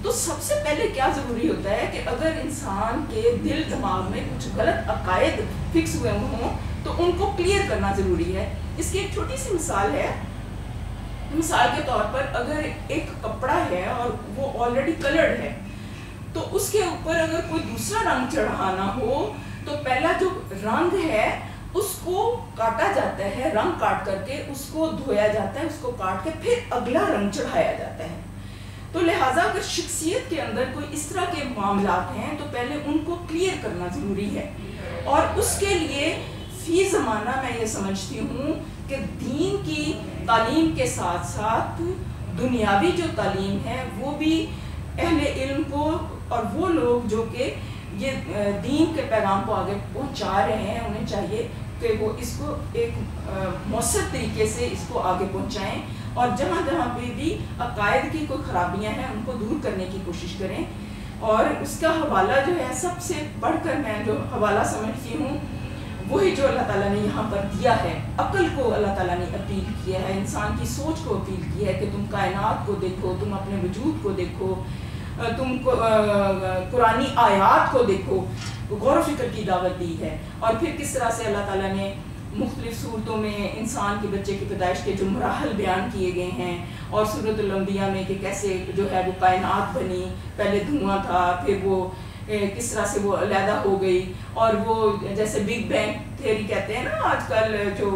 تو سب سے پہلے کیا ضروری ہوتا ہے کہ اگر انسان کے دل دماغ میں کچھ غلط عقائد فکس ہوئے ہوں تو ان کو کلیئر کرنا ضروری ہے۔ اس کی ایک چھوٹی سی مثال ہے، مثال کے طور پر اگر ایک کپڑا ہے اور وہ آلریڈی کلرڈ ہے، تو اس کے اوپر اگر کوئی دوسرا رنگ چڑھانا ہو تو پہلا جو رنگ ہے اس کو کاٹا جاتا ہے، رنگ کاٹ کر کے اس کو دھویا جاتا ہے، اس کو کاٹ کے پھر اگلا رنگ چڑھایا جاتا ہے۔ تو لہٰذا اگر شخصیت کے اندر کوئی اس طرح کے معاملات ہیں تو پہلے ان کو کلیئر کرنا ضروری ہے، اور اس کے لیے فی زمانہ میں یہ سمجھتی ہوں کہ دین کی تعلیم کے ساتھ ساتھ دنیاوی جو تعلیم ہے وہ بھی اہل علم کو، اور وہ لوگ جو کہ یہ دین کے پیغام کو آگے پہنچا رہے ہیں، انہیں چاہیے کہ وہ اس کو ایک مؤثر طریقے سے اس کو آگے پہنچائیں، اور جہاں جہاں پہ بھی عقائد کی کوئی خرابیاں ہیں ان کو دور کرنے کی کوشش کریں۔ اور اس کا حوالہ جو ہے سب سے بڑھ کر میں جو حوالہ سمجھتی ہوں وہی جو اللہ تعالیٰ نے یہاں پر دیا ہے، عقل کو اللہ تعالیٰ نے اپیل کیا ہے، انسان کی سوچ کو اپیل کی ہے کہ تم کائنات کو دیکھو، تم اپنے وجود کو دیکھو، تم قرآنی آیات کو دیکھو، غور و فکر کی دعوت دی ہے۔ اور پھر کس طرح سے اللہ تعالیٰ نے مختلف صورتوں میں انسان کے بچے کی پیدائش کے جو مراحل بیان کیے گئے ہیں، اور سورۃ الانبیاء میں کہ کیسے جو ہے وہ کائنات بنی، پہلے دھواں تھا، پھر وہ کس طرح سے وہ علیحدہ ہو گئی، اور وہ جیسے بگ بینگ تھیوری کہتے ہیں نا آج کل جو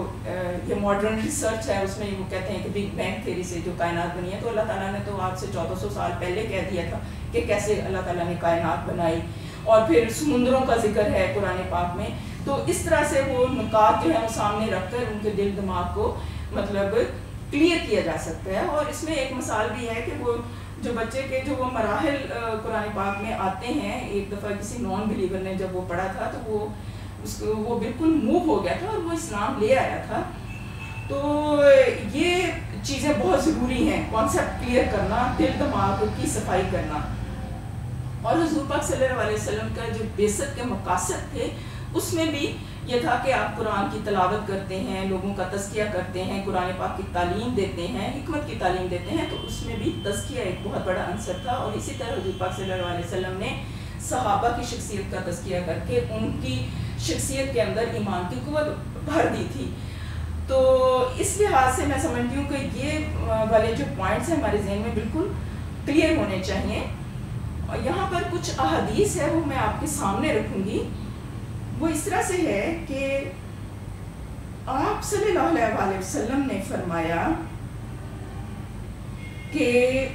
یہ ماڈرن ریسرچ ہے اس میں وہ کہتے ہیں کہ بگ بینگ تھیوری سے جو کائنات بنی ہے، تو اللہ تعالیٰ نے تو آج سے 1400 سال پہلے کہہ دیا تھا کہ کیسے اللہ تعالیٰ نے کائنات بنائی، اور پھر سمندروں کا ذکر ہے قرآن پاک میں۔ تو اس طرح سے وہ نکات جو ہے وہ سامنے رکھ کر ان کے دل دماغ کو مطلب کلیئر کیا جا سکتا ہے۔ اور اس میں ایک مثال بھی ہے کہ وہ جو بچے کے جو وہ مراحل قرآن پاک میں آتے ہیں، ایک دفعہ کسی نان بلیور نے جب وہ پڑھا تھا تو وہ بالکل موو ہو گیا تھا اور وہ اسلام لے آیا تھا۔ تو یہ چیزیں بہت ضروری ہیں، کانسیپٹ کلیئر کرنا، دل دماغ کی صفائی کرنا۔ اور حضور پاک صلی اللہ علیہ وسلم کا جو بعثت کے مقاصد تھے اس میں بھی یہ تھا کہ آپ قرآن کی تلاوت کرتے ہیں، لوگوں کا تزکیہ کرتے ہیں، قرآن پاک کی تعلیم دیتے ہیں، حکمت کی تعلیم دیتے ہیں، تو اس میں بھی تزکیہ ایک بہت بڑا عنصر تھا. اور اسی طرح حضور پاک صلی اللہ علیہ وسلم نے صحابہ کی شخصیت کا تزکیہ کر کے ان کی شخصیت کے اندر ایمان کی قوت بھر دی تھی. تو اس لحاظ سے میں سمجھتی ہوں کہ یہ والے جو پوائنٹس ہیں ہمارے ذہن میں بالکل کلیئر ہونے چاہیے. اور یہاں پر کچھ احادیث ہے وہ میں آپ کے سامنے رکھوں گی. وہ اس طرح سے ہے کہ آپ صلی اللہ علیہ وسلم نے فرمایا کہ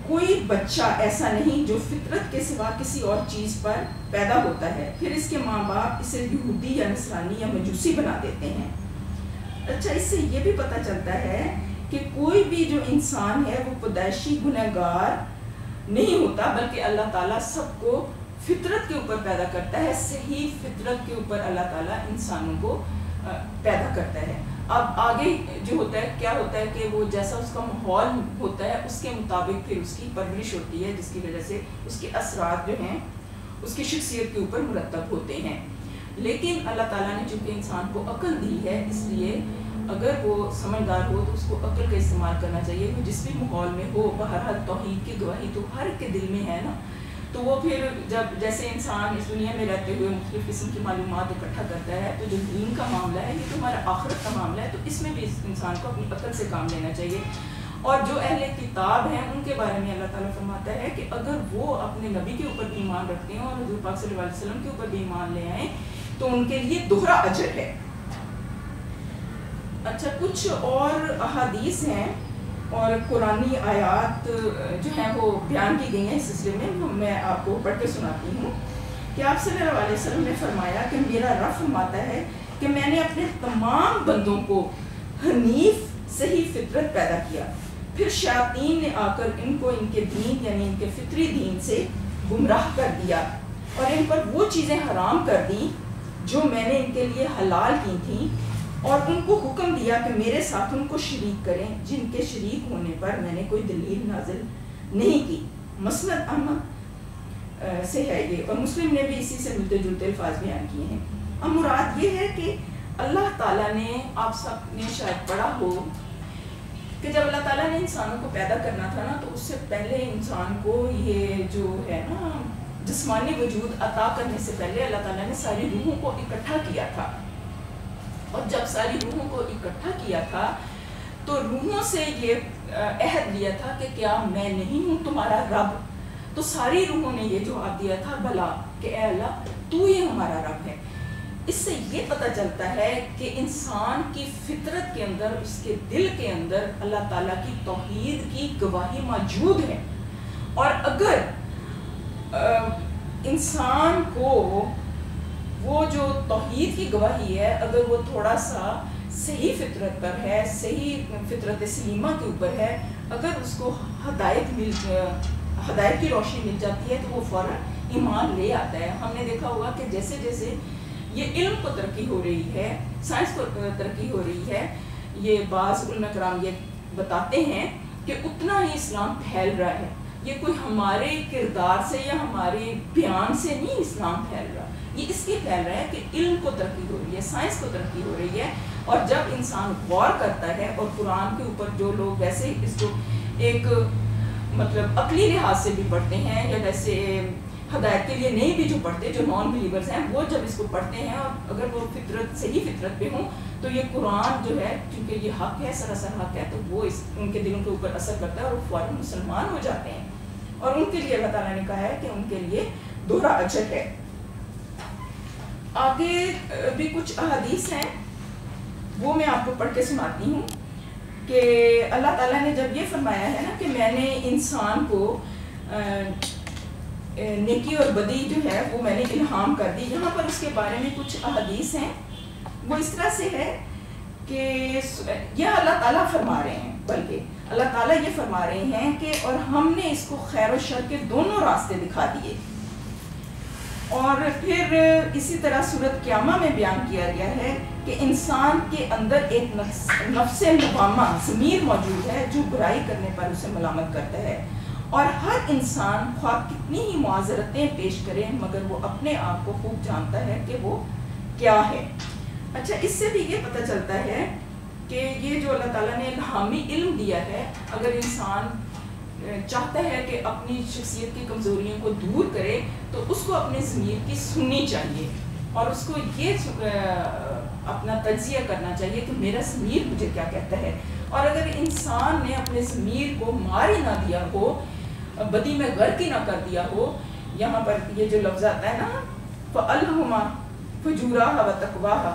کوئی بچہ ایسا نہیں جو فطرت کے سوا کسی اور چیز پر پیدا ہوتا ہے، پھر اس کے ماں باپ اسے یہودی یا نصرانی یا مجوسی بنا دیتے ہیں. اچھا، اس سے یہ بھی پتہ چلتا ہے کہ کوئی بھی جو انسان ہے وہ پیدائشی گنہگار نہیں ہوتا، بلکہ اللہ تعالیٰ سب کو فطرت کے اوپر پیدا کرتا ہے. صحیح فطرت کے اوپر اللہ تعالیٰ انسانوں کو پیدا کرتا ہے. اب آگے جو ہوتا ہے کیا ہوتا ہے کہ وہ جیسا اس کا ماحول ہوتا ہے اس کے مطابق پھر اس کی پرورش ہوتی ہے، جس کی وجہ سے اس کے اثرات جو ہیں اس کی شخصیت کے اوپر مرتب ہوتے ہیں. لیکن اللہ تعالیٰ نے چونکہ انسان کو عقل دی ہے، اس لیے اگر وہ سمجھدار ہو تو اس کو عقل کا استعمال کرنا چاہیے. وہ جس بھی ماحول میں ہو، بہرحال توحید کی گواہی تو ہر ایک کے دل میں ہے نا. تو وہ پھر جب جیسے انسان اس دنیا میں رہتے ہوئے مختلف قسم کی معلومات اکٹھا کرتا ہے، تو جو دین کا معاملہ ہے یہ تو ہمارا آخرت کا معاملہ ہے، تو اس میں بھی اس انسان کو اپنی عقل سے کام لینا چاہیے. اور جو اہل کتاب ہیں ان کے بارے میں اللہ تعالیٰ فرماتا ہے کہ اگر وہ اپنے نبی کے اوپر بھی ایمان رکھتے ہیں اور حضور پاک صلی اللہ علیہ وسلم کے اوپر بھی ایمان لے آئیں تو ان کے لیے دوہرا اجر ہے. اچھا، کچھ اور احادیث ہیں اور قرآنی آیات جو ہیں وہ بیان کی گئی ہیں اس سلسلے میں آپ کو پڑھ کے سناتی ہوں کہ آپ صلی اللہ علیہ وسلم نے فرمایا کہ میرا رب فرماتا ہے کہ میں نے اپنے تمام بندوں کو حنیف صحیح فطرت پیدا کیا، پھر شیاطین نے آ کر ان کو ان کے دین یعنی ان کے فطری دین سے گمراہ کر دیا اور ان پر وہ چیزیں حرام کر دی جو میں نے ان کے لیے حلال کی تھیں، اور ان کو حکم دیا کہ میرے ساتھ ان کو شریک کریں جن کے شریک ہونے پر میں نے کوئی دلیل نازل نہیں کی. مسند احمد سے ہے یہ، اور مسلم نے بھی اسی سے ملتے جلتے الفاظ بیان کیے ہیں. اب مراد یہ ہے کہ اللہ تعالیٰ نے، آپ سب نے شاید پڑھا ہو کہ جب اللہ تعالیٰ نے انسانوں کو پیدا کرنا تھا نا، تو اس سے پہلے انسان کو یہ جو ہے نا جسمانی وجود عطا کرنے سے پہلے اللہ تعالیٰ نے ساری روحوں کو اکٹھا کیا تھا. اور جب ساری روحوں کو اکٹھا کیا تھا تو روحوں سے یہ عہد لیا تھا کہ کیا میں نہیں ہوں تمہارا رب؟ تو ساری روحوں نے یہ جواب دیا تھا بلا، کہ اے اللہ تو ہی ہمارا رب ہے. اس سے یہ پتہ چلتا ہے کہ انسان کی فطرت کے اندر، اس کے دل کے اندر اللہ تعالیٰ کی توحید کی گواہی موجود ہے. اور اگر انسان کو وہ جو توحید کی گواہی ہے اگر وہ تھوڑا سا صحیح فطرت پر ہے، صحیح فطرت سلیمہ کے اوپر ہے، اگر اس کو ہدایت کی روشنی مل جاتی ہے تو وہ فوراً ایمان لے آتا ہے. ہم نے دیکھا ہوگا کہ جیسے جیسے یہ علم کو ترقی ہو رہی ہے، سائنس کو ترقی ہو رہی ہے، یہ بعض علماء کرام یہ بتاتے ہیں کہ اتنا ہی اسلام پھیل رہا ہے. یہ کوئی ہمارے کردار سے یا ہمارے بیان سے نہیں اسلام پھیل رہا، یہ اس لیے پھیل رہا ہے کہ علم کو ترقی ہو رہی ہے، سائنس کو ترقی ہو رہی ہے. اور جب انسان غور کرتا ہے اور قرآن کے اوپر جو لوگ ویسے اس کو ایک مطلب عقلی لحاظ سے بھی پڑھتے ہیں یا ویسے ہدایت کے لیے نہیں بھی جو پڑھتے، جو نان بلیورز ہیں، وہ جب اس کو پڑھتے ہیں اور اگر وہ فطرت صحیح فطرت پہ ہوں تو یہ قرآن جو ہے کیونکہ یہ حق ہے، سراسر حق ہے، تو وہ ان کے دلوں کے اوپر اثر کرتا ہے اور وہ فوراً مسلمان ہو جاتے ہیں. اور ان کے لیے اللہ تعالیٰ نے کہا ہے کہ ان کے لیے دوہرا اجر ہے. آگے بھی کچھ احادیث ہیں وہ میں آپ کو پڑھ کے سناتی ہوں کہ اللہ تعالیٰ نے جب یہ فرمایا ہے نا کہ میں نے انسان کو نیکی اور بدی جو ہے وہ میں نے الہام کر دی. یہاں پر اس کے بارے میں کچھ احادیث ہیں، وہ اس طرح سے ہے کہ یہ اللہ تعالیٰ فرما رہے ہیں، بلکہ اللہ تعالیٰ یہ فرما رہے ہیں کہ اور ہم نے اس کو خیر و شر کے دونوں راستے دکھا دیے. اور پھر اسی طرح سورۃ قیامہ میں بیان کیا گیا ہے کہ انسان کے اندر ایک نفس لوامہ ضمیر موجود ہے جو برائی کرنے پر اسے ملامت کرتا ہے، اور ہر انسان خواہ کتنی ہی معذرتیں پیش کرے مگر وہ اپنے آپ کو خوب جانتا ہے کہ وہ کیا ہے. اچھا اس سے بھی یہ پتہ چلتا ہے کہ یہ جو اللہ تعالیٰ نے الہامی علم دیا ہے، اگر انسان چاہتا ہے کہ اپنی شخصیت کی کمزوریوں کو دور کرے تو اس کو اپنے ضمیر کی سننی چاہیے اور اس کو یہ اپنا تجزیہ کرنا چاہیے کہ میرا ضمیر مجھے کیا کہتا ہے. اور اگر انسان نے اپنے ضمیر کو مار ہی نہ دیا ہو، بدی میں غرق ہی نہ کر دیا ہو، یہاں پر یہ جو لفظ آتا ہے نا فَأَلْهَمَا فُجُورَهَا وَتَقْوَاهَا،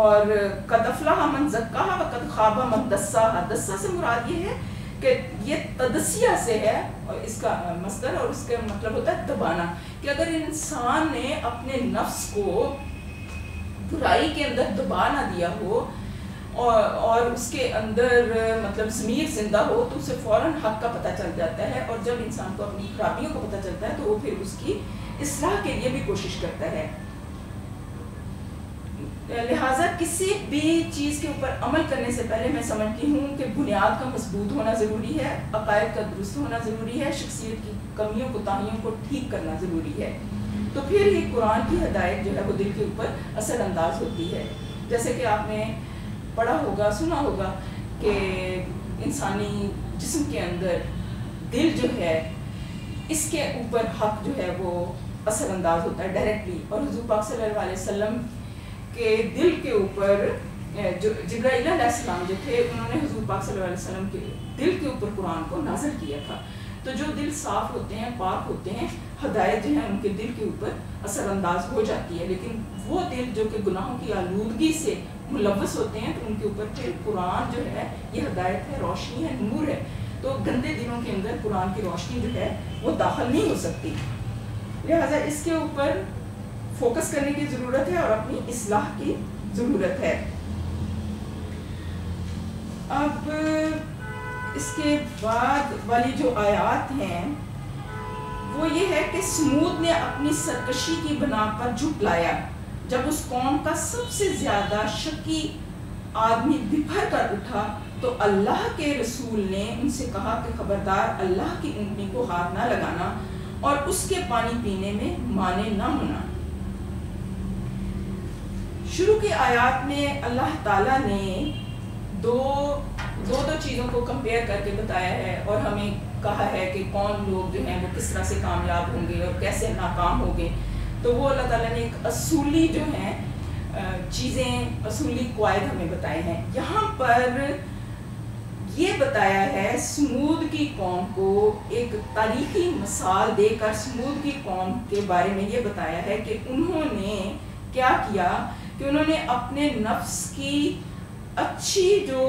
اور قَدْ أَفْلَحَ مَنْ زَكَّاهَا وَقَدْ خَابَ مَنْ دَسَّاهَا. دسّا سے مراد یہ ہے کہ یہ تدسیہ سے ہے، اور اس کا مصدر اور اس کا مطلب ہوتا ہے دبانا، کہ اگر انسان نے اپنے نفس کو برائی کے اندر دبا نہ دیا ہو اور اس کے اندر مطلب ضمیر زندہ ہو تو اسے فوراً حق کا پتہ چل جاتا ہے، اور جب انسان کو اپنی خرابیوں کو پتہ چلتا ہے تو وہ پھر اس کی اصلاح کے لیے بھی کوشش کرتا ہے. لہٰذا کسی بھی چیز کے اوپر عمل کرنے سے پہلے میں سمجھتی ہوں کہ بنیاد کا مضبوط ہونا ضروری ہے، عقائد کا درست ہونا ضروری ہے، شخصیت کی کمیوں کوتاہیوں کو ٹھیک کرنا ضروری ہے. تو پھر یہ قرآن کی ہدایت جو ہے وہ دل کے اوپر اثر انداز ہوتی ہے. جیسے کہ آپ نے پڑھا ہوگا، سنا ہوگا کہ انسانی جسم کے اندر دل جو ہے اس کے اوپر حق جو ہے وہ اثر انداز ہوتا ہے ڈائریکٹلی، اور حضور پاک صلی اللہ علیہ وسلم کے دل کے اوپر جو جبرائیل علیہ السلام جو تھے انہوں نے حضور پاک صلی اللہ علیہ وسلم کے دل کے اوپر قرآن کو نازل کیا تھا. تو جو دل صاف ہوتے ہیں، پاک ہوتے ہیں، ہدایت جو ہے ان کے دل کے اوپر اثر انداز ہو جاتی ہے. لیکن وہ دل جو کہ گناہوں کی آلودگی سے ملوث ہوتے ہیں تو ان کے اوپر پھر قرآن جو ہے یہ ہدایت ہے، روشنی ہے، نور ہے. تو گندے دلوں کے اندر قرآن کی روشنی جو ہے وہ داخل نہیں ہو سکتی. لہٰذا اس کے اوپر فوکس کرنے کی ضرورت ہے اور اپنی اصلاح کی ضرورت ہے. اب اس کے بعد والی جو آیات ہیں وہ یہ ہے کہ سمود نے اپنی سرکشی کی بنا پر جھٹلایا جب اس قوم کا سب سے زیادہ شکی آدمی بکھر کر اٹھا تو اللہ کے رسول نے ان سے کہا کہ خبردار اللہ کی اونٹنی کو ہاتھ نہ لگانا اور اس کے پانی پینے میں مانے نہ ہونا. شروع کی آیات میں اللہ تعالیٰ نے دو چیزوں کو کمپیئر کر کے بتایا ہے اور ہمیں کہا ہے کہ کون لوگ جو ہیں وہ کس طرح سے کامیاب ہوں گے اور کیسے ناکام ہوں گے. تو وہ اللہ تعالیٰ نے ایک اصولی جو ہیں چیزیں، اصولی قواعد ہمیں بتائے ہیں. یہاں پر یہ بتایا ہے سمود کی قوم کو ایک تاریخی مثال دے کر سمود کی قوم کے بارے میں یہ بتایا ہے کہ انہوں نے کیا کیا کہ انہوں نے اپنے نفس کی اچھی جو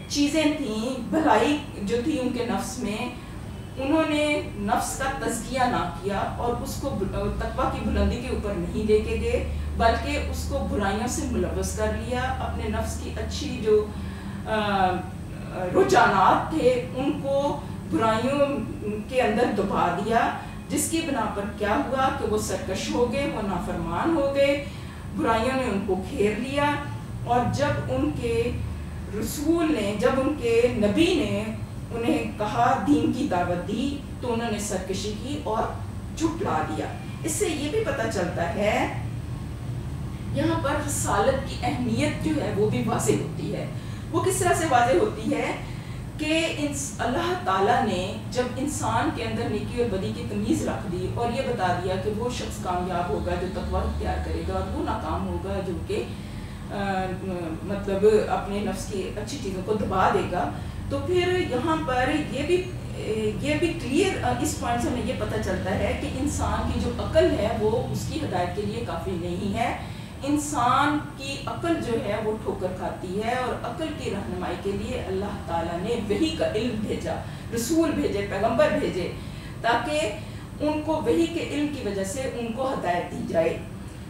چیزیں تھیں، بھلائی جو تھی ان کے نفس میں، انہوں نے نفس کا تزکیہ نہ کیا اور اس کو تقویٰ کی بلندی کے اوپر نہیں لے کے گئے بلکہ اس کو برائیوں سے ملوث کر لیا. اپنے نفس کی اچھی جو رجحانات تھے ان کو برائیوں کے اندر دبا دیا، جس کی بنا پر کیا ہوا کہ وہ سرکش ہو گئے، وہ نافرمان ہو گئے، برائیوں نے ان کو گھیر لیا. اور جب ان کے رسول نے، جب ان کے نبی نے انہیں کہا، دین کی دعوت دی، تو انہوں نے سرکشی کی اور جھٹلا دیا. اس سے یہ بھی پتہ چلتا ہے یہاں پر رسالت کی اہمیت جو ہے وہ بھی واضح ہوتی ہے. وہ کس طرح سے واضح ہوتی ہے کہ اللہ تعالیٰ نے جب انسان کے اندر نیکی اور بدی کی تمیز رکھ دی اور یہ بتا دیا کہ وہ شخص کامیاب ہوگا جو تقویٰ اختیار کرے گا اور وہ ناکام ہوگا جو کہ مطلب اپنے نفس کی اچھی چیزوں کو دبا دے گا، تو پھر یہاں پر یہ بھی کلیئر اس پوائنٹ سے ہمیں یہ پتہ چلتا ہے کہ انسان کی جو عقل ہے وہ اس کی ہدایت کے لیے کافی نہیں ہے. انسان کی عقل جو ہے وہ ٹھوکر کھاتی ہے اور عقل کی رہنمائی کے لیے اللہ تعالیٰ نے وحی کا علم بھیجا، رسول بھیجے، پیغمبر بھیجے، تاکہ ان کو وحی کے علم کی وجہ سے ان کو ہدایت دی جائے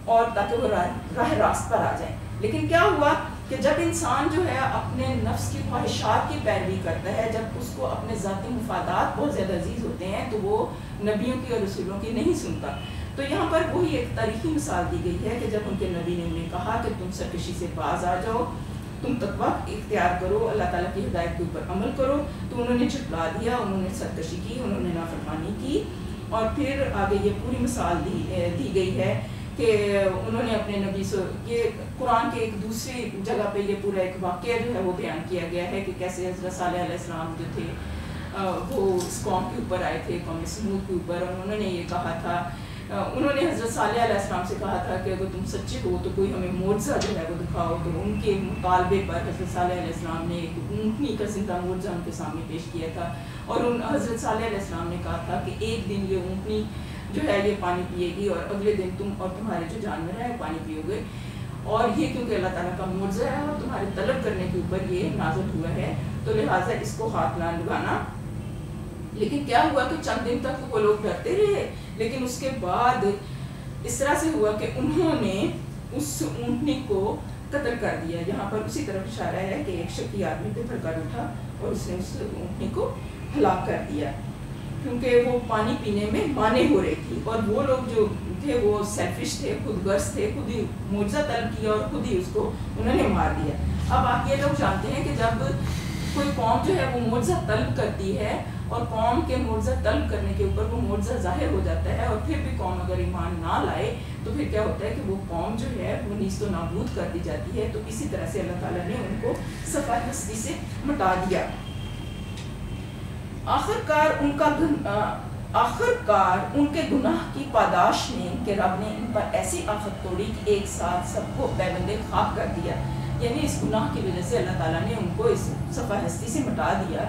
اور تاکہ وہ راہ راست پر آ جائیں. لیکن کیا ہوا کہ جب انسان جو ہے اپنے نفس کی خواہشات کی پیروی کرتا ہے، جب اس کو اپنے ذاتی مفادات بہت زیادہ عزیز ہوتے ہیں تو وہ نبیوں کی اور رسولوں کی نہیں سنتا. تو یہاں پر وہی ایک تاریخی مثال دی گئی ہے کہ جب ان کے نبی نے انہیں کہا کہ تم سرکشی سے باز آ جاؤ، تم تقویٰ اختیار کرو، اللہ تعالیٰ کی ہدایت کے اوپر عمل کرو، تو انہوں نے جھٹلا دیا، انہوں نے سرکشی کی، انہوں نے نافرمانی کی. اور پھر آگے یہ پوری مثال دی گئی ہے کہ انہوں نے اپنے نبی سے یہ قرآن کے ایک دوسری جگہ پہ یہ پورا ایک واقعہ جو ہے وہ بیان کیا گیا ہے کہ کیسے حضرت صالح علیہ السلام جو تھے وہ اس قوم کے اوپر آئے تھے، قوم سمود کے اوپر، اور انہوں نے یہ کہا تھا، انہوں نے حضرت صالح علیہ السلام سے کہا تھا کہ اگر تم سچے ہو تو کوئی ہمیں معجزہ جو ہے وہ دکھاؤ. تو ان کے مطالبے پر حضرت صالح علیہ السلام نے ایک اونٹنی کا زندہ معجزہ ان کے سامنے پیش کیا تھا، اور حضرت صالح علیہ السلام نے کہا تھا کہ ایک دن یہ اونٹنی جو ہے یہ پانی پیے گی، اور اگلے دن تم اور تمہارے جو جانور ہیں پانی پیو گے، اور یہ کیونکہ اللہ تعالیٰ کا معجزہ ہے اور تمہارے طلب کرنے کے اوپر یہ نازل ہوا ہے، تو لہٰذا اس کو ہاتھ نہ لگانا. لیکن کیا ہوا کہ چند دن تک وہ لوگ ڈرتے رہے، لیکن اس کے بعد اس طرح سے ہوا کہ انہوں نے اس اونٹنی کو قتل کر دیا. یہاں پر اسی طرف اشارہ ہے کہ ایک شکی آدمی پہ بھڑکا اٹھا اور اس نے اس اونٹنی کو ہلاک کر دیا، کیونکہ وہ پانی پینے میں مانے ہو رہی تھی، اور وہ لوگ جو تھے وہ سیلفش تھے، خود غرض تھے، خود ہی معجزہ طلب کیا اور خود ہی اس کو انہوں نے مار دیا. اب آپ یہ لوگ جانتے ہیں کہ جب کوئی قوم جو ہے وہ معجزہ طلب کرتی ہے اور قوم کے معجزہ طلب کرنے کے اوپر وہ معجزہ ظاہر ہو جاتا ہے، اور پھر بھی قوم اگر ایمان نہ لائے تو پھر کیا ہوتا ہے کہ وہ قوم جو ہے وہ نیست و نابود کر دی جاتی ہے. تو اسی طرح سے اللہ تعالیٰ نے ان کو صفحہ ہستی سے مٹا دیا. آخرکار ان کے گناہ کی پاداش میں کہ رب نے ان پر ایسی آفت توڑی کہ ایک ساتھ سب کو پیبند خاک کر دیا. یعنی اس گناہ کی وجہ سے اللہ تعالیٰ نے ان کو اس صفحہ ہستی سے مٹا دیا،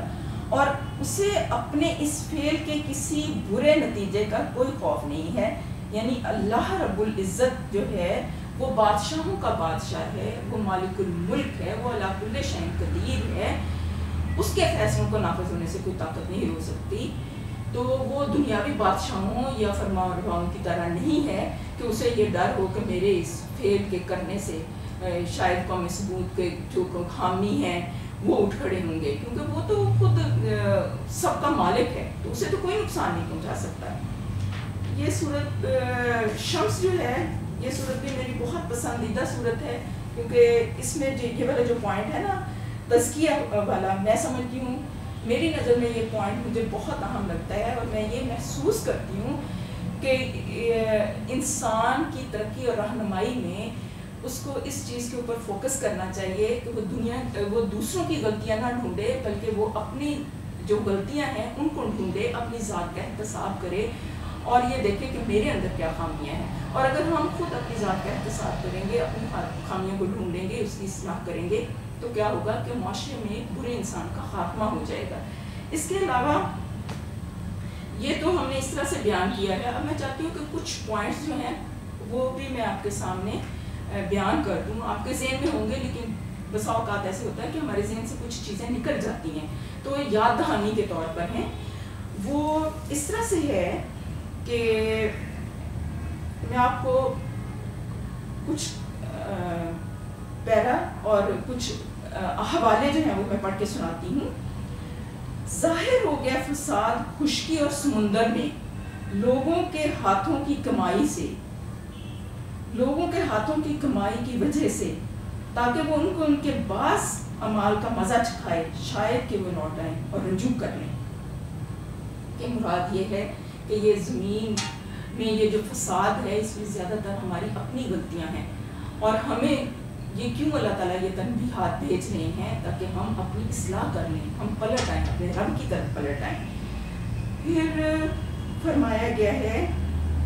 اور اسے اپنے اس فعل کے کسی برے نتیجے کا کوئی خوف نہیں ہے. یعنی اللہ رب العزت جو ہے وہ بادشاہوں کا بادشاہ ہے، وہ مالک الملک ہے، وہ علی کل شیء قدیر ہے. اس کے فیصلوں کو نافذ ہونے سے کوئی طاقت نہیں روک سکتی. تو وہ دنیاوی بادشاہوں یا فرمانرواؤں کی طرح نہیں ہے کہ اسے یہ ڈر ہو کہ میرے اس فعل کے کرنے سے شاید قوم ثمود کے جو حامی ہیں وہ اٹھ کھڑے ہوں گے، کیونکہ وہ تو خود سب کا مالک ہے، تو اسے تو کوئی نقصان نہیں پہنچا سکتا. یہ صورت شمس جو ہے یہ صورت بھی میری بہت پسندیدہ صورت ہے، کیونکہ اس میں یہ والا جو پوائنٹ ہے نا تزکیہ والا، میں سمجھتی ہوں میری نظر میں یہ پوائنٹ مجھے بہت اہم لگتا ہے، اور میں یہ محسوس کرتی ہوں کہ انسان کی ترقی اور رہنمائی میں اس کو اس چیز کے اوپر فوکس کرنا چاہیے کہ وہ دوسروں کی غلطیاں نہ ڈھونڈے، بلکہ وہ اپنی جو غلطیاں ہیں ان کو ڈھونڈے، اپنی ذات کا احتساب کرے اور یہ دیکھے کہ میرے اندر کیا خامیاں ہیں. اور اگر ہم خود اپنی ذات کا احتساب کریں گے، اپنی خامیوں کو ڈھونڈیں گے، اس کی اصلاح کریں گے، تو کیا ہوگا کہ معاشرے میں ایک برے انسان کا خاتمہ ہو جائے گا. اس کے علاوہ یہ تو ہم نے اس طرح سے بیان کیا ہے. اب میں چاہتی ہوں کہ کچھ پوائنٹس جو ہیں وہ بھی میں آپ کے سامنے بیان کر دوں. آپ کے ذہن میں ہوں گے، لیکن بسا اوقات ایسے ہوتا ہے کہ ہمارے ذہن سے کچھ چیزیں نکل جاتی ہیں، تو یاد دہانی کے طور پر ہیں. وہ اس طرح سے ہے کہ میں آپ کو کچھ پیرا اور کچھ حوالے جو ہیں وہ میں پڑھ کے سناتی ہوں. ظاہر ہو گیا فساد خشکی اور سمندر میں لوگوں کے ہاتھوں کی کمائی سے، لوگوں کے ہاتھوں کی کمائی کی وجہ سے، تاکہ وہ ان کو ان کے بعض اعمال کا مزہ چکھائے، شاید کہ وہ لوٹ آئیں اور رجوع کر لیں. کہ مراد یہ ہے کہ یہ زمین میں یہ جو فساد ہے اس میں زیادہ تر ہماری اپنی غلطیاں ہیں، اور ہمیں یہ کیوں اللہ تعالیٰ یہ تنبیہات بھیج رہے ہیں تاکہ ہم اپنی اصلاح کر لیں، ہم پلٹ آئیں، اپنے رب کی طرف پلٹ آئیں. پھر فرمایا گیا ہے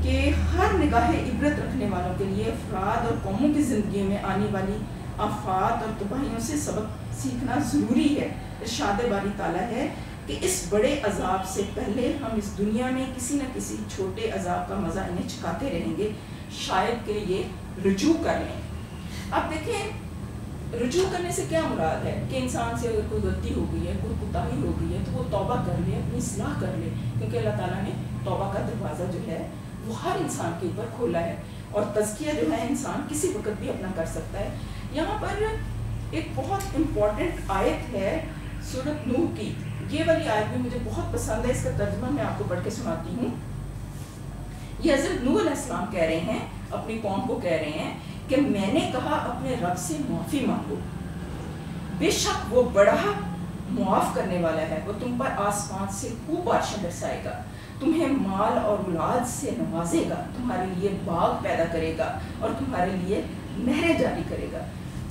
کہ ہر نگاہ عبرت رکھنے والوں کے لیے افراد اور قوموں کی زندگیوں میں آنے والی آفات اور تباہیوں سے سبق سیکھنا ضروری ہے. ارشاد باری تعالیٰ ہے کہ اس بڑے عذاب سے پہلے ہم اس دنیا میں کسی نہ کسی چھوٹے عذاب کا مزہ انہیں چکھاتے رہیں گے، شاید کہ یہ رجوع کر لیں. اب دیکھیں رجوع کرنے سے کیا مراد ہے کہ انسان سے اگر کوئی غلطی ہو گئی ہے، کوئی کوتاہی ہو گئی ہے، تو وہ توبہ کر لے، اپنی اصلاح کر لے، کیونکہ اللہ تعالیٰ نے توبہ کا دروازہ جو ہے وہ ہر انسان کے اوپر کھولا ہے، اور تزکیہ جو ہے انسان کسی وقت بھی اپنا کر سکتا ہے. یہاں پر ایک بہت امپورٹنٹ آیت ہے سورۃ نوح کی. یہ والی آیت بھی مجھے بہت پسند ہے، اس کا ترجمہ میں آپ کو پڑھ کے سناتی ہوں. یہ حضرت نوح علیہ السلام کہہ رہے ہیں، اپنی قوم کو کہہ رہے ہیں کہ میں نے کہا اپنے رب سے معافی مانگو، بے شک وہ بڑا معاف کرنے والا ہے، وہ تم پر آسمان سے خوب بارشیں برسائے گا، تمہیں مال اور اولاد سے نوازے گا، تمہارے لیے باغ پیدا کرے گا اور تمہارے لیے نہریں جاری کرے گا۔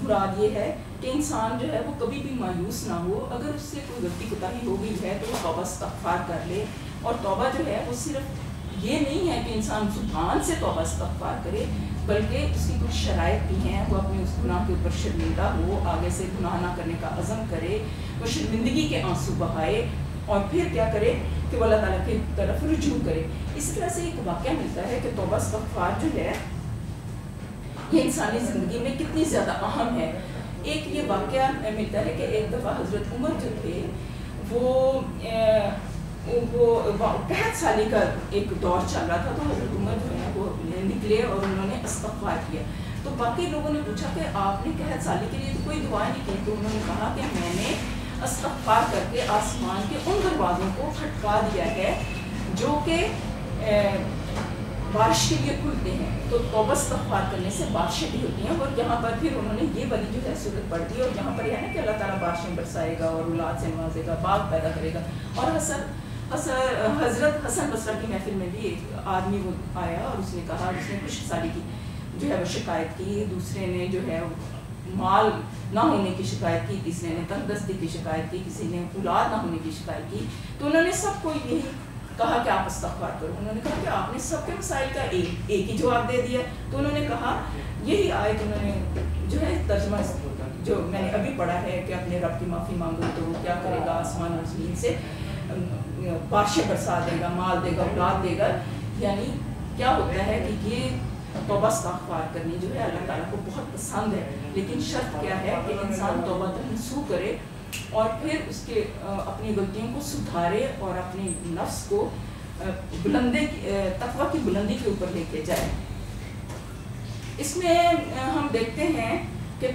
مراد یہ ہے کہ انسان جو ہے وہ کبھی بھی مایوس نہ ہو، اگر اس سے کوئی غلطی کوتاہی ہو گئی ہے تو وہ توبہ استغفار کر لے، اور توبہ جو ہے وہ صرف یہ نہیں ہے کہ انسان زبان سے توبہ استغفار کرے، بلکہ اس کی کچھ شرائط بھی ہیں، وہ اپنے اس گناہ کے اوپر شرمندہ ہو، آگے سے گناہ نہ کرنے کا عزم کرے، وہ شرمندگی کے آنسو بہائے، اور پھر کیا کرے کہ وہ اللہ تعالیٰ کی طرف رجوع کرے۔ اسی طرح سے ایک واقعہ ملتا ہے کہ توبہ استغفار جو ہے یہ انسانی زندگی میں کتنی زیادہ اہم ہے۔ ایک یہ واقعہ ملتا ہے کہ ایک دفعہ حضرت عمر جو تھے وہ 65 سالی کا ایک دور چل رہا تھا، تو حضرت عمر جو ہے وہ نکلے اور انہوں نے استغفار کیا۔ تو باقی لوگوں نے پوچھا کہ آپ نے 65 سالی کے لیے تو کوئی دعا نہیں کی، تو انہوں نے کہا کہ میں نے استغفار کر کے آسمان کے ان دروازوں کو کھٹکا دیا ہے جو کہ بارش کے لیے کھلتے ہیں۔ تو توبہ استغفار کرنے سے بارشیں بھی ہوتی ہیں، اور یہاں پر پھر انہوں نے یہ والی جو ہے صورت پڑھ دی، اور یہاں پر یہ ہے کہ اللہ تعالیٰ بارشیں برسائے گا اور اولاد سے نوازے گا، باغ پیدا کرے گا۔ اور حضرت حسن بصری کی محفل میں بھی ایک آدمی وہ آیا اور اس نے کہا، جس نے کچھ سالی کی جو ہے وہ شکایت کی، دوسرے نے جو ہے مال نہ ہونے کی شکایت کی، تیسرے نے تندرستی کی شکایت کی، کسی نے اولاد نہ ہونے کی شکایت کی۔ تو انہوں نے سب کو یہی کہا کہ آپ استغفار کرو۔ انہوں نے کہا کہ آپ نے سب کے مسائل کا ایک ہی جواب دے دیا۔ تو انہوں نے کہا یہی آیت انہوں نے جو ہے ترجمہ جو میں نے ابھی پڑھا ہے کہ اپنے رب کی معافی مانگو تو وہ کیا کرے گا، آسمان اور زمین سے بارشیں برسا دے گا، مال دے گا، اولاد دے گا۔ یعنی کیا ہوتا ہے کہ یہ توبہ استغفار کرنی جو ہے اللہ تعالیٰ کو بہت پسند ہے، لیکن شرط کیا ہے کہ انسان توبہ نصوح کرے اور پھر اس کے اپنی غلطیوں کو سدھارے اور اپنے نفس کو تقویٰ کی بلندی کے اوپر لے کے جائے۔ اس میں ہم دیکھتے ہیں کہ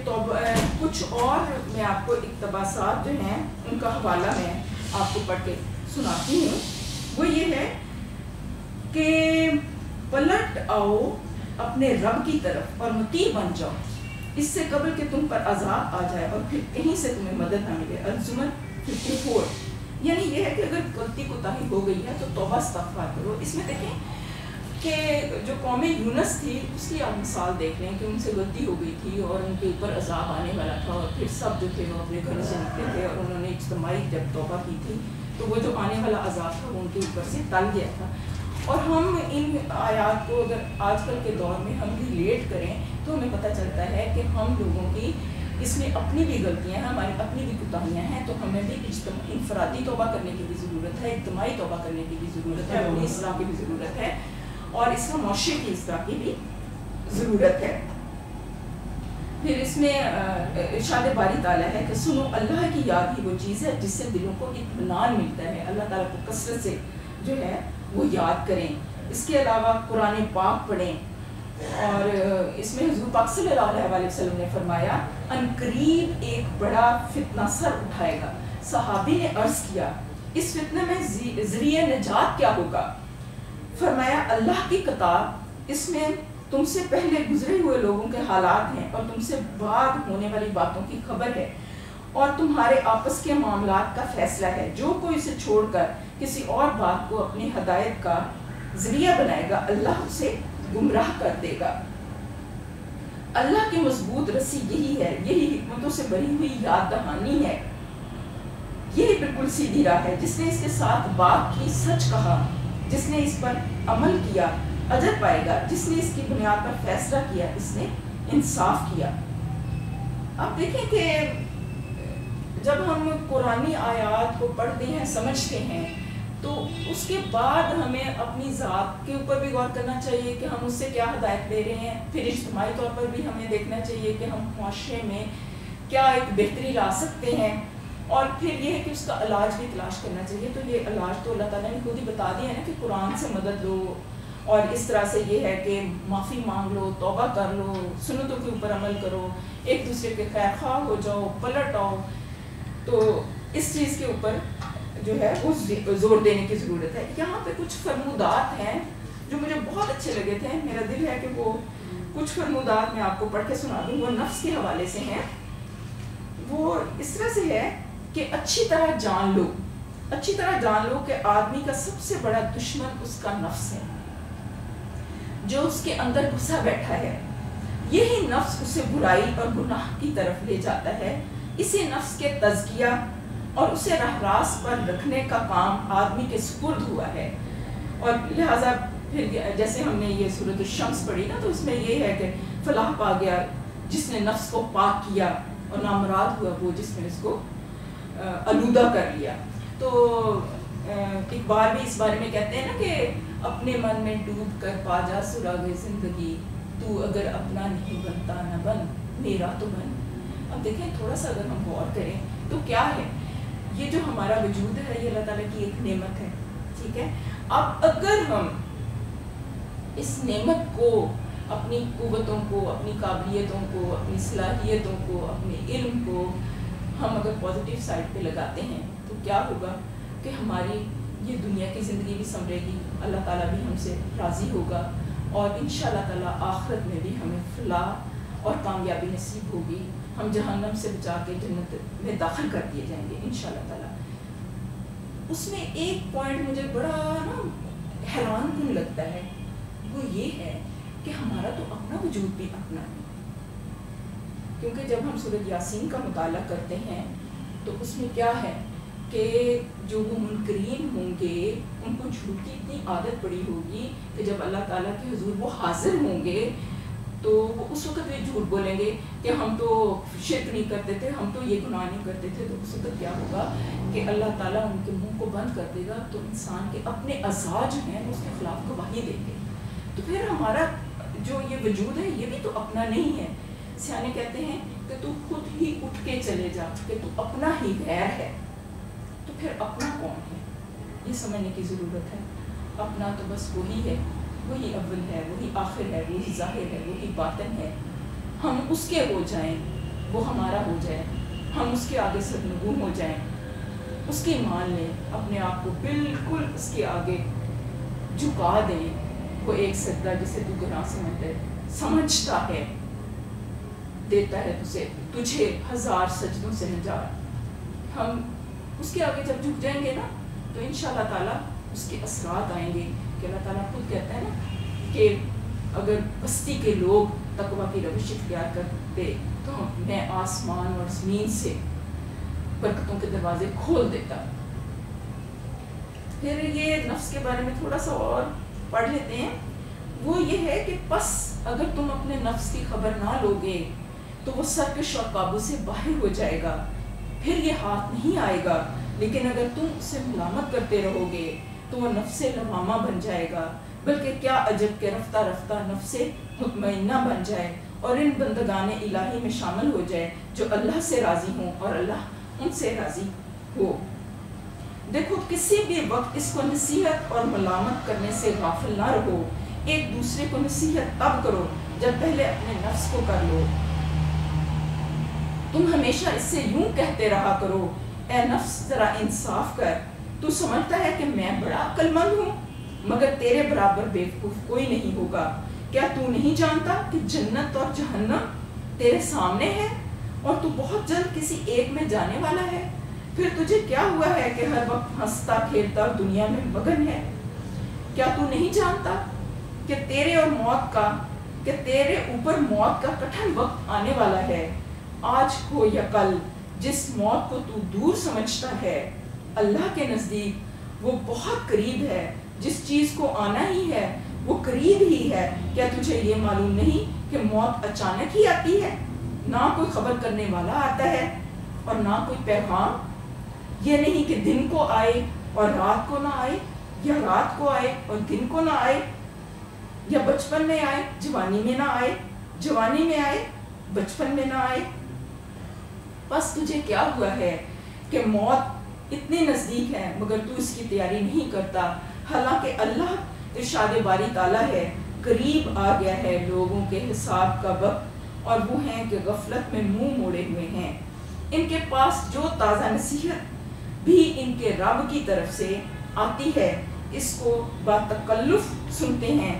کچھ اور میں آپ کو اقتباسات جو ہیں ان کا حوالہ میں آپ کو پڑھ کے سناتی ہوں۔ وہ یہ ہے کہ پلٹ آؤ اپنے رب کی طرف اور مطیع بن جاؤ، اس سے قبل کہ تم پر عذاب آ جائے اور پھر کہیں سے تمہیں مدد نہ ملے۔ الزمر 54۔ یعنی یہ ہے کہ اگر غلطی کوتاہی ہو گئی ہے تو توبہ استغفار کرو۔ اس میں دیکھیں کہ جو قوم یونس تھی اس کی آپ مثال دیکھ لیں کہ ان سے غلطی ہو گئی تھی اور ان کے اوپر عذاب آنے والا تھا، اور پھر سب جو تھے وہ اپنے گھروں سے نکلے تھے اور انہوں نے اجتماعی جب توبہ کی تھی تو وہ جو آنے والا عذاب تھا وہ ان کے اوپر سے ٹل گیا تھا۔ اور ہم ان آیات کو اگر آج کل کے دور میں ہم ریلیٹ کریں تو ہمیں پتہ چلتا ہے کہ ہم لوگوں کی اس میں اپنی بھی غلطیاں ہیں، ہماری اپنی بھی کوتاہیاں ہیں، تو ہمیں بھی انفرادی توبہ کرنے کی بھی ضرورت ہے، اجتماعی توبہ کرنے کی بھی ضرورت ہے، اپنی اصلاح کی بھی ضرورت ہے، اور اس کا معاشرے کی اصلاح کی بھی ضرورت ہے۔ پھر اس میں ارشاد باری تعالیٰ ہے کہ سنو، اللہ کی یاد ہی وہ چیز ہے جس سے دلوں کو اطمینان ملتا ہے۔ اللہ تعالیٰ کو کثرت سے جو ہے وہ یاد کریں۔ اس کے علاوہ قرآن پاک پڑھیں، اور اس میں حضور پاک صلی اللہ علیہ وسلم نے فرمایا ان قریب ایک بڑا فتنہ سر اٹھائے گا۔ صحابی نے عرض کیا اس فتنہ میں ذریعہ نجات کیا ہوگا؟ فرمایا اللہ کی کتاب، اس میں تم سے پہلے گزرے ہوئے لوگوں کے حالات ہیں اور تم سے بعد ہونے والی باتوں کی خبر ہے، اور تمہارے آپس کے معاملات کا فیصلہ ہے۔ جو کوئی اسے چھوڑ کر کسی اور بات کو اپنی ہدایت کا ذریعہ بنائے گا اللہ اسے گمراہ کر دے گا۔ اللہ کی مضبوط رسی یہی ہے، یہی حکمتوں سے بھری ہوئی یاد دہانی ہے، یہی بالکل سیدھی راہ ہے۔ جس نے اس کے ساتھ بات کی سچ کہا، جس نے اس پر عمل کیا اجر پائے گا، جس نے اس کی بنیاد پر فیصلہ کیا اس نے انصاف کیا۔ آپ دیکھیں کہ جب ہم قرآنی آیات کو پڑھتے ہیں، سمجھتے ہیں، تو اس کے بعد ہمیں اپنی ذات کے اوپر بھی غور کرنا چاہیے کہ ہم اس سے کیا ہدایت لے رہے ہیں۔ پھر اجتماعی طور پر بھی ہمیں دیکھنا چاہیے کہ ہم معاشرے میں کیا ایک بہتری لا سکتے ہیں، اور پھر یہ ہے کہ اس کا علاج بھی تلاش کرنا چاہیے۔ تو یہ علاج تو اللہ تعالیٰ نے خود ہی بتا دیا ہے نا کہ قرآن سے مدد لو، اور اس طرح سے یہ ہے کہ معافی مانگ لو، توبہ کر لو، سنتوں کے اوپر عمل کرو، ایک دوسرے کے خیر خواہ ہو جاؤ، پلٹ آؤ۔ تو اس چیز کے اوپر جو ہے وہ زور دینے کی ضرورت ہے۔ یہاں پہ کچھ فرمودات ہیں جو مجھے بہت اچھے لگے تھے، میرا دل ہے کہ وہ کچھ فرمودات میں آپ کو پڑھ کے سنا دوں، وہ نفس کے حوالے سے ہیں۔ وہ اس طرح سے ہے کہ اچھی طرح جان لو کہ آدمی کا سب سے بڑا دشمن اس کا نفس ہے، جو اس کے اندر گھسا بیٹھا ہے. یہی نفس اسے برائی اور گناہ کی طرف لے جاتا ہے. اسی نفس کے تزکیہ اور اسے راہ راست پر رکھنے کا کام آدمی کے سپرد ہوا ہے. اور لہٰذا پھر جیسے ہم نے یہ سورۃ الشمس پڑھی نا، تو اس میں یہ ہے کہ فلاح پا گیا جس نے نفس کو پاک کیا، اور نامراد ہوا وہ جس نے اس کو آلودہ کر لیا. تو اقبال بھی اس بارے میں کہتے ہیں نا کہ اپنے من میں ڈوب کر پا جا سراغ زندگی، تو اگر اپنا نہیں بنتا نہ بن میرا تو بن. اب دیکھیں تھوڑا سا اگر ہم غور کریں تو کیا ہے یہ جو ہمارا وجود ہے، یہ اللہ تعالیٰ کی ایک نعمت ہے. ٹھیک ہے، اب اگر ہم اس نعمت کو، اپنی قوتوں کو، اپنی قابلیتوں کو، اپنی صلاحیتوں کو، اپنے علم کو ہم اگر پازیٹیو سائڈ پہ لگاتے ہیں تو کیا ہوگا کہ ہماری یہ دنیا کی زندگی بھی سنورے گی، اللہ تعالیٰ بھی ہم سے راضی ہوگا، اور انشاءاللہ تعالیٰ آخرت میں بھی ہمیں فلاح اور کامیابی نصیب ہوگی. ہم جہنم سے بچا کے جنت میں داخل کر دیے جائیں گے انشاءاللہ تعالیٰ. اس میں ایک پوائنٹ مجھے بڑا نا حیران کن لگتا ہے، وہ یہ ہے کہ ہمارا تو اپنا وجود بھی اپنا ہے. کیونکہ جب ہم سورۃ یاسین کا مطالعہ کرتے ہیں تو اس میں کیا ہے کہ جو وہ منکرین ہوں گے ان کو جھوٹ کی اتنی عادت پڑی ہوگی کہ جب اللہ تعالیٰ کے حضور وہ حاضر ہوں گے تو وہ اس وقت بھی جھوٹ بولیں گے کہ ہم تو شرک نہیں کرتے تھے، ہم تو یہ گناہ نہیں کرتے تھے. تو اس وقت کیا ہوگا کہ اللہ تعالیٰ ان کے منہ کو بند کر دے گا، تو انسان کے اپنے اعضاء جو ہیں اس کے خلاف گواہی دیں گے. تو پھر ہمارا جو یہ وجود ہے یہ بھی تو اپنا نہیں ہے. سیانے کہتے ہیں کہ تو خود ہی اٹھ کے چلے جا کہ تو اپنا ہی غیر ہے. تو پھر اپنا کون ہے یہ سمجھنے کی ضرورت ہے. اپنا تو بس وہی ہے، وہی اول ہے، وہی آخر ہے، وہی ظاہر ہے، وہی باطن ہے. ہم اس کے ہو جائیں، وہ ہمارا ہو جائے، ہم اس کے آگے سرنگون ہو جائیں، اس کی مان لیں، اپنے آپ کو بالکل اس کے آگے جھکا دیں. وہ ایک سجدہ جسے تو گناہ سمجھتا ہے دیتا ہے تجھے 1000 سجدوں سے نجات. ہم اس کے آگے جب جھک جائیں گے نا تو انشاءاللہ تعالیٰ اس کے اثرات آئیں گے کہ اللہ تعالیٰ خود کہتا ہے نا کہ اگر بستی کے لوگ تقویٰ کی روش اختیار کرتے تو میں آسمان اور زمین سے برکتوں کے دروازے کھول دیتا. پھر یہ نفس کے بارے میں تھوڑا سا اور پڑھ لیتے ہیں. وہ یہ ہے کہ پس اگر تم اپنے نفس کی خبر نہ لوگے تو وہ سرکش اور قابو سے باہر ہو جائے گا، پھر یہ ہاتھ نہیں آئے گا. لیکن اگر تم اسے ملامت کرتے رہو گے تو وہ نفس لوامہ بن جائے گا. بلکہ کیا عجب کہ رفتہ رفتہ نفس مطمئنہ بن جائے اور ان بندگان الہی میں شامل ہو جائے جو اللہ سے راضی ہوں اور اللہ ان سے راضی ہو. دیکھو کسی بھی وقت اس کو نصیحت اور ملامت کرنے سے غافل نہ رہو. ایک دوسرے کو نصیحت تب کرو جب پہلے اپنے نفس کو کر لو. تم ہمیشہ اس سے یوں کہتے رہا کرو، اے نفس ذرا انصاف کر، تو سمجھتا ہے کہ میں بڑا عقل مند ہوں، مگر تیرے برابر بیوقوف کوئی نہیں ہوگا. کیا تو نہیں جانتا کہ جنت اور جہنم تیرے سامنے ہے اور تو بہت جلد کسی ایک میں جانے والا ہے؟ پھر تجھے کیا ہوا ہے کہ ہر وقت ہنستا کھیلتا اور دنیا میں مگن ہے؟ کیا تو نہیں جانتا کہ تیرے اوپر موت کا کٹھن وقت آنے والا ہے؟ آج ہو یا کل جس موت کو تو دور سمجھتا ہے اللہ کے نزدیک وہ بہت قریب ہے. جس چیز کو آنا ہی ہے وہ قریب ہی ہے. کیا تجھے یہ معلوم نہیں کہ موت اچانک ہی آتی ہے؟ نہ کوئی خبر کرنے والا آتا ہے اور نہ کوئی پیغام. یہ نہیں کہ دن کو آئے اور رات کو نہ آئے، یا رات کو آئے اور دن کو نہ آئے، یا بچپن میں آئے جوانی میں نہ آئے، جوانی میں آئے بچپن میں نہ آئے. بس تجھے کیا ہوا ہے کہ موت اتنی نزدیک ہے مگر تو اس کی تیاری نہیں کرتا. حالانکہ اللہ ارشاد باری تعالیٰ ہے، قریب آ گیا ہے لوگوں کے حساب کا وقت اور وہ ہیں کہ غفلت میں منہ موڑے ہوئے ہیں. ان کے پاس جو تازہ نصیحت بھی ان کے رب کی طرف سے آتی ہے اس کو باتکلف سنتے ہیں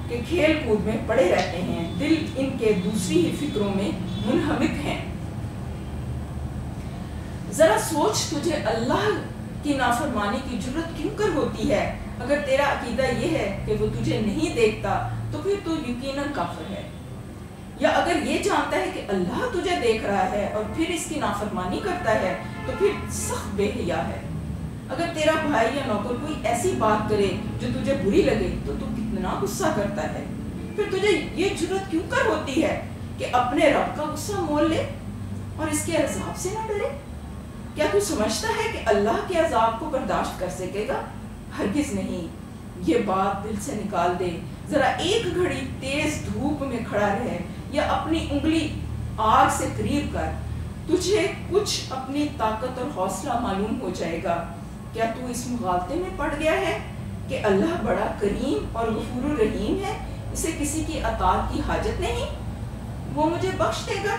کہ کھیل کود میں پڑے رہتے ہیں. دل ان کے دوسری ہی فکروں میں منہمک ہیں. ذرا سوچ تجھے اللہ کی نافرمانی کی جرت کیوں کر ہوتی ہے؟ اگر تیرا عقیدہ یہ ہے کہ وہ تجھے نہیں دیکھتا تو پھر تو یقیناً کافر ہے، یا اگر یہ جانتا ہے کہ اللہ تجھے دیکھ رہا ہے اور پھر اس کی نافرمانی کرتا ہے تو پھر سخت بے حیا ہے۔ اگر تیرا بھائی یا نوکر کوئی ایسی بات کرے جو تجھے بری لگے تو تو کتنا غصہ کرتا ہے، پھر تجھے یہ جرت کیوں کر ہوتی ہے کہ اپنے رب کا غصہ مول لے اور اس کے عذاب سے نہ ڈرے؟ کیا تو سمجھتا ہے کہ اللہ کے عذاب کو برداشت کر سکے گا؟ ہرگز نہیں۔ یہ بات دل سے نکال دے، ذرا ایک گھڑی تیز دھوپ میں کھڑا رہے یا اپنی انگلی آگ سے قریب کر، تجھے کچھ اپنی طاقت اور حوصلہ معلوم ہو جائے گا۔ کیا تو اس مغالطے میں پڑ گیا ہے کہ اللہ بڑا کریم اور غفور الرحیم ہے، اسے کسی کی اطاعت کی حاجت نہیں، وہ مجھے بخش دے گا؟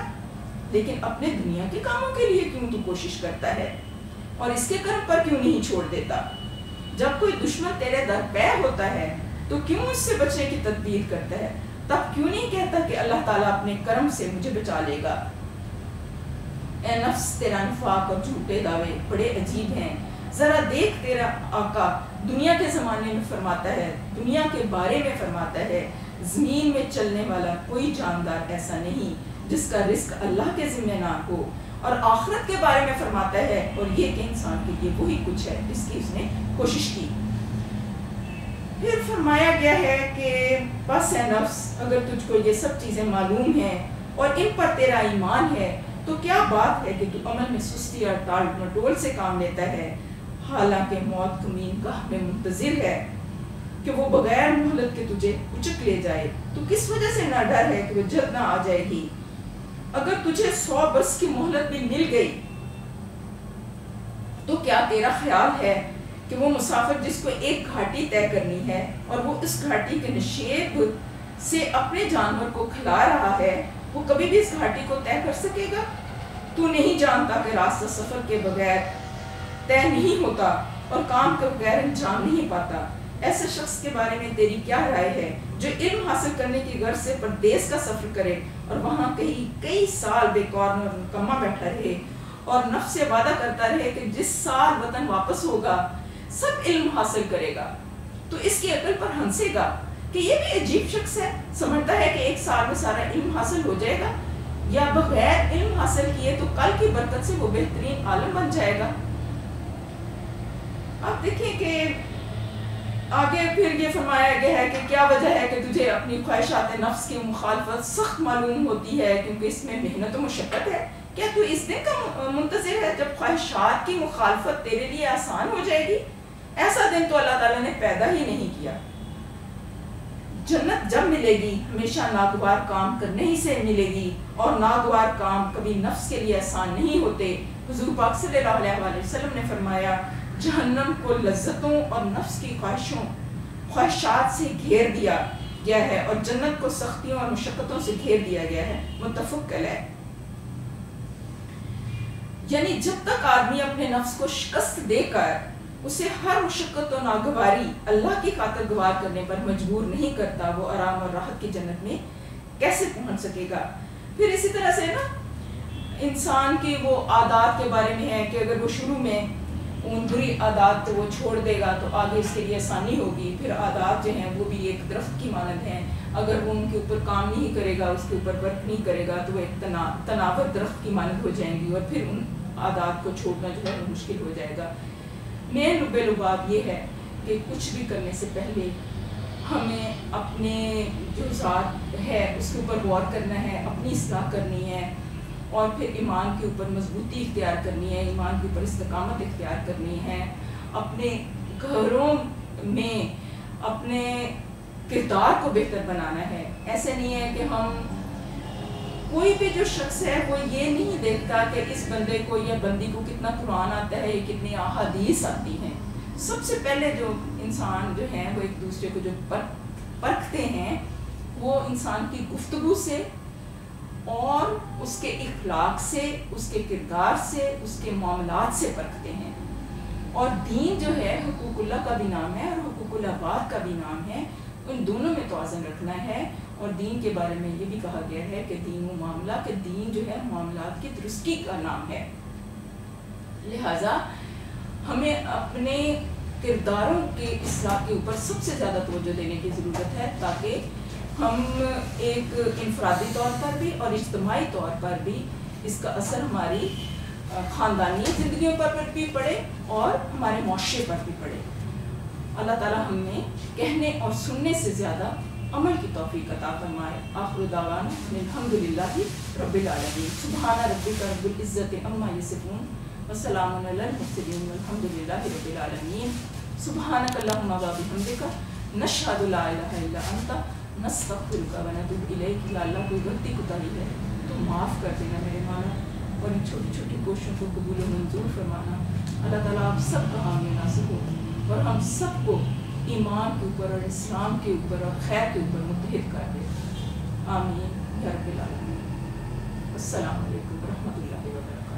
لیکن اپنے دنیا کے کاموں کے لیے کیوں تو کوشش کرتا ہے اور اس کے کرم پر کیوں نہیں چھوڑ دیتا؟ جب کوئی دشمن تیرے در پہ ہوتا ہے تو کیوں اس سے بچنے کی تدبیر کرتا ہے؟ تب کیوں نہیں کہتا کہ اللہ تعالیٰ اپنے کرم سے مجھے بچا لے گا؟ اے نفس، تیرا نفاق اور جھوٹے دعوے بڑے عجیب ہیں۔ ذرا دیکھ، تیرا آقا دنیا کے زمانے میں فرماتا ہے، دنیا کے بارے میں فرماتا ہے، زمین میں چلنے والا کوئی جاندار ایسا نہیں جس کا رزق اللہ کے ذمہ نہ ہو، اور آخرت کے بارے میں فرماتا ہے اور یہ کہ انسان کے لیے وہی کچھ ہے جس کی اس نے کوشش کی۔ پھر فرمایا گیا ہے کہ بس اے نفس، اگر تجھ کو یہ سب چیزیں معلوم ہیں اور ان پر تیرا ایمان ہے تو کیا بات ہے کہ تو عمل میں سستی اور ٹال مٹول سے کام لیتا ہے، حالانکہ موت کمین گاہ میں منتظر ہے کہ وہ بغیر مہلت کے تجھے اچک لے جائے۔ تو کس وجہ سے نہ ڈر ہے کہ وہ جلد نہ آ جائے گی؟ اگر تجھے 100 برس کی مہلت بھی مل گئی تو کیا تیرا خیال ہے کہ وہ مسافر جس کو ایک گھاٹی طے کرنی ہے اور وہ اس گھاٹی کے نشیب سے اپنے جانور کو کھلا رہا ہے، وہ کبھی بھی اس گھاٹی کو طے کر سکے گا؟ تو نہیں جانتا کہ راستہ سفر کے بغیر طے نہیں ہوتا اور کام کے بغیر انجام نہیں پاتا؟ ایسے شخص کے بارے میں تیری کیا رائے ہے جو علم حاصل کرنے کی غرض سے پردیس کا سفر کرے اور وہاں کئی سال بیکار اور نکما بیٹھا رہے اور نفس سے وعدہ کرتا رہے کہ جس سال وطن واپس ہوگا سب علم حاصل کرے گا؟ تو اس کی عقل پر ہنسے گا کہ یہ بھی عجیب شخص ہے، سمجھتا ہے کہ ایک سال میں سارا علم حاصل ہو جائے گا، یا بغیر علم حاصل کیے تو کل کی برکت سے وہ بہترین عالم بن جائے گا۔ آپ دیکھیں کہ آگے پھر یہ فرمایا گیا ہے کہ کیا وجہ ہے کہ تجھے اپنی خواہشات نفس کی مخالفت سخت معلوم ہوتی ہے، کیونکہ اس میں محنت و مشقت ہے۔ کیا تو اس دن کا منتظر ہے جب خواہشات کی مخالفت تیرے لیے آسان ہو جائے گی؟ ایسا دن تو اللہ تعالیٰ نے پیدا ہی نہیں کیا۔ جنت جب ملے گی ہمیشہ ناگوار کام کرنے ہی سے ملے گی، اور ناگوار کام کبھی نفس کے لیے آسان نہیں ہوتے۔ حضور پاک صلی اللہ علیہ وآلہ وسلم نے فرمایا، جہنم کو لذتوں اور نفس کی خواہشات سے گھیر دیا گیا ہے اور جنت کو سختیوں اور مشقتوں سے گھیر دیا گیا ہے۔ متفق علیہ۔ یعنی جب تک آدمی اپنے نفس کو شکست دے کر اسے ہر مشقت و ناگواری اللہ کی خاطر گوار کرنے پر مجبور نہیں کرتا، وہ آرام اور راحت کی جنت میں کیسے پہنچ سکے گا؟ پھر اسی طرح سے نا انسان کی وہ عادات کے بارے میں ہے کہ اگر وہ شروع میں ان بری عادات وہ چھوڑ دے گا تو آگے اس کے لیے آسانی ہوگی۔ پھر عادات جو ہیں وہ بھی ایک درخت کی مانند ہیں، اگر وہ ان کے اوپر کام نہیں کرے گا، اس کے اوپر ورک نہیں کرے گا تو وہ ایک تناور درخت کی مانند ہو جائیں گی، اور پھر ان عادات کو چھوڑنا جو ہے وہ مشکل ہو جائے گا۔ مین لب لباب یہ ہے کہ کچھ بھی کرنے سے پہلے ہمیں اپنے جو ذات ہے اس کے اوپر غور کرنا ہے، اپنی اصلاح کرنی ہے، اور پھر ایمان کے اوپر مضبوطی اختیار کرنی ہے، ایمان کے اوپر استقامت اختیار کرنی ہے، اپنے گھروں میں اپنے کردار کو بہتر بنانا ہے۔ ایسے نہیں ہے کہ ہم کوئی بھی جو شخص ہے وہ یہ نہیں دیکھتا کہ اس بندے کو یا بندی کو کتنا قرآن آتا ہے یا کتنی احادیث آتی ہیں۔ سب سے پہلے جو انسان جو ہیں وہ ایک دوسرے کو جو پرکھتے ہیں وہ انسان کی گفتگو سے اور اس کے اخلاق سے، اس کے کردار سے، اس کے معاملات سے پرکھتے ہیں۔ اور دین جو ہے حقوق اللہ کا بھی نام ہے اور حقوق العباد کا بھی نام ہے، ان دونوں میں توازن رکھنا ہے۔ اور دین کے بارے میں یہ بھی کہا گیا ہے کہ دین و معاملہ، کہ دین جو ہے معاملات کی درستی کا نام ہے۔ لہٰذا ہمیں اپنے کرداروں کے اصلاح کے اوپر سب سے زیادہ توجہ دینے کی ضرورت ہے، تاکہ ہم ایک انفرادی طور پر بھی اور اجتماعی طور پر بھی اس کا اثر ہماری خاندانی زندگیوں پر بھی پڑے اور ہمارے معاشرے پر بھی پڑے۔ اللہ تعالیٰ ہم نے کہنے اور سننے سے زیادہ عمل کی توفیق عطا فرمائے۔ آخر دعوانا الحمدللہ رب العالمین۔ سبحان ربک رب العزت عما یصفون وسلام علی المرسلین والحمدللہ رب العالمین۔ سبحانک اللہم وبحمدک نشہد لا الہ الا انت نستغفرک ونتوب الیک۔ یا اللہ کوئی غلطی کوتاہی ہے تو معاف کر دینا میرے مولا، اور ان چھوٹی چھوٹی کوششوں کو قبول و منظور فرمانا۔ اللہ تعالیٰ آپ سب کا حامی ناصر ہو اور ہم سب کو ایمان کے اوپر اور اسلام کے اوپر اور خیر کے اوپر متحد کر دے۔ آمین یا رب العالمین۔ السلام علیکم ورحمۃ اللہ وبرکاتہ۔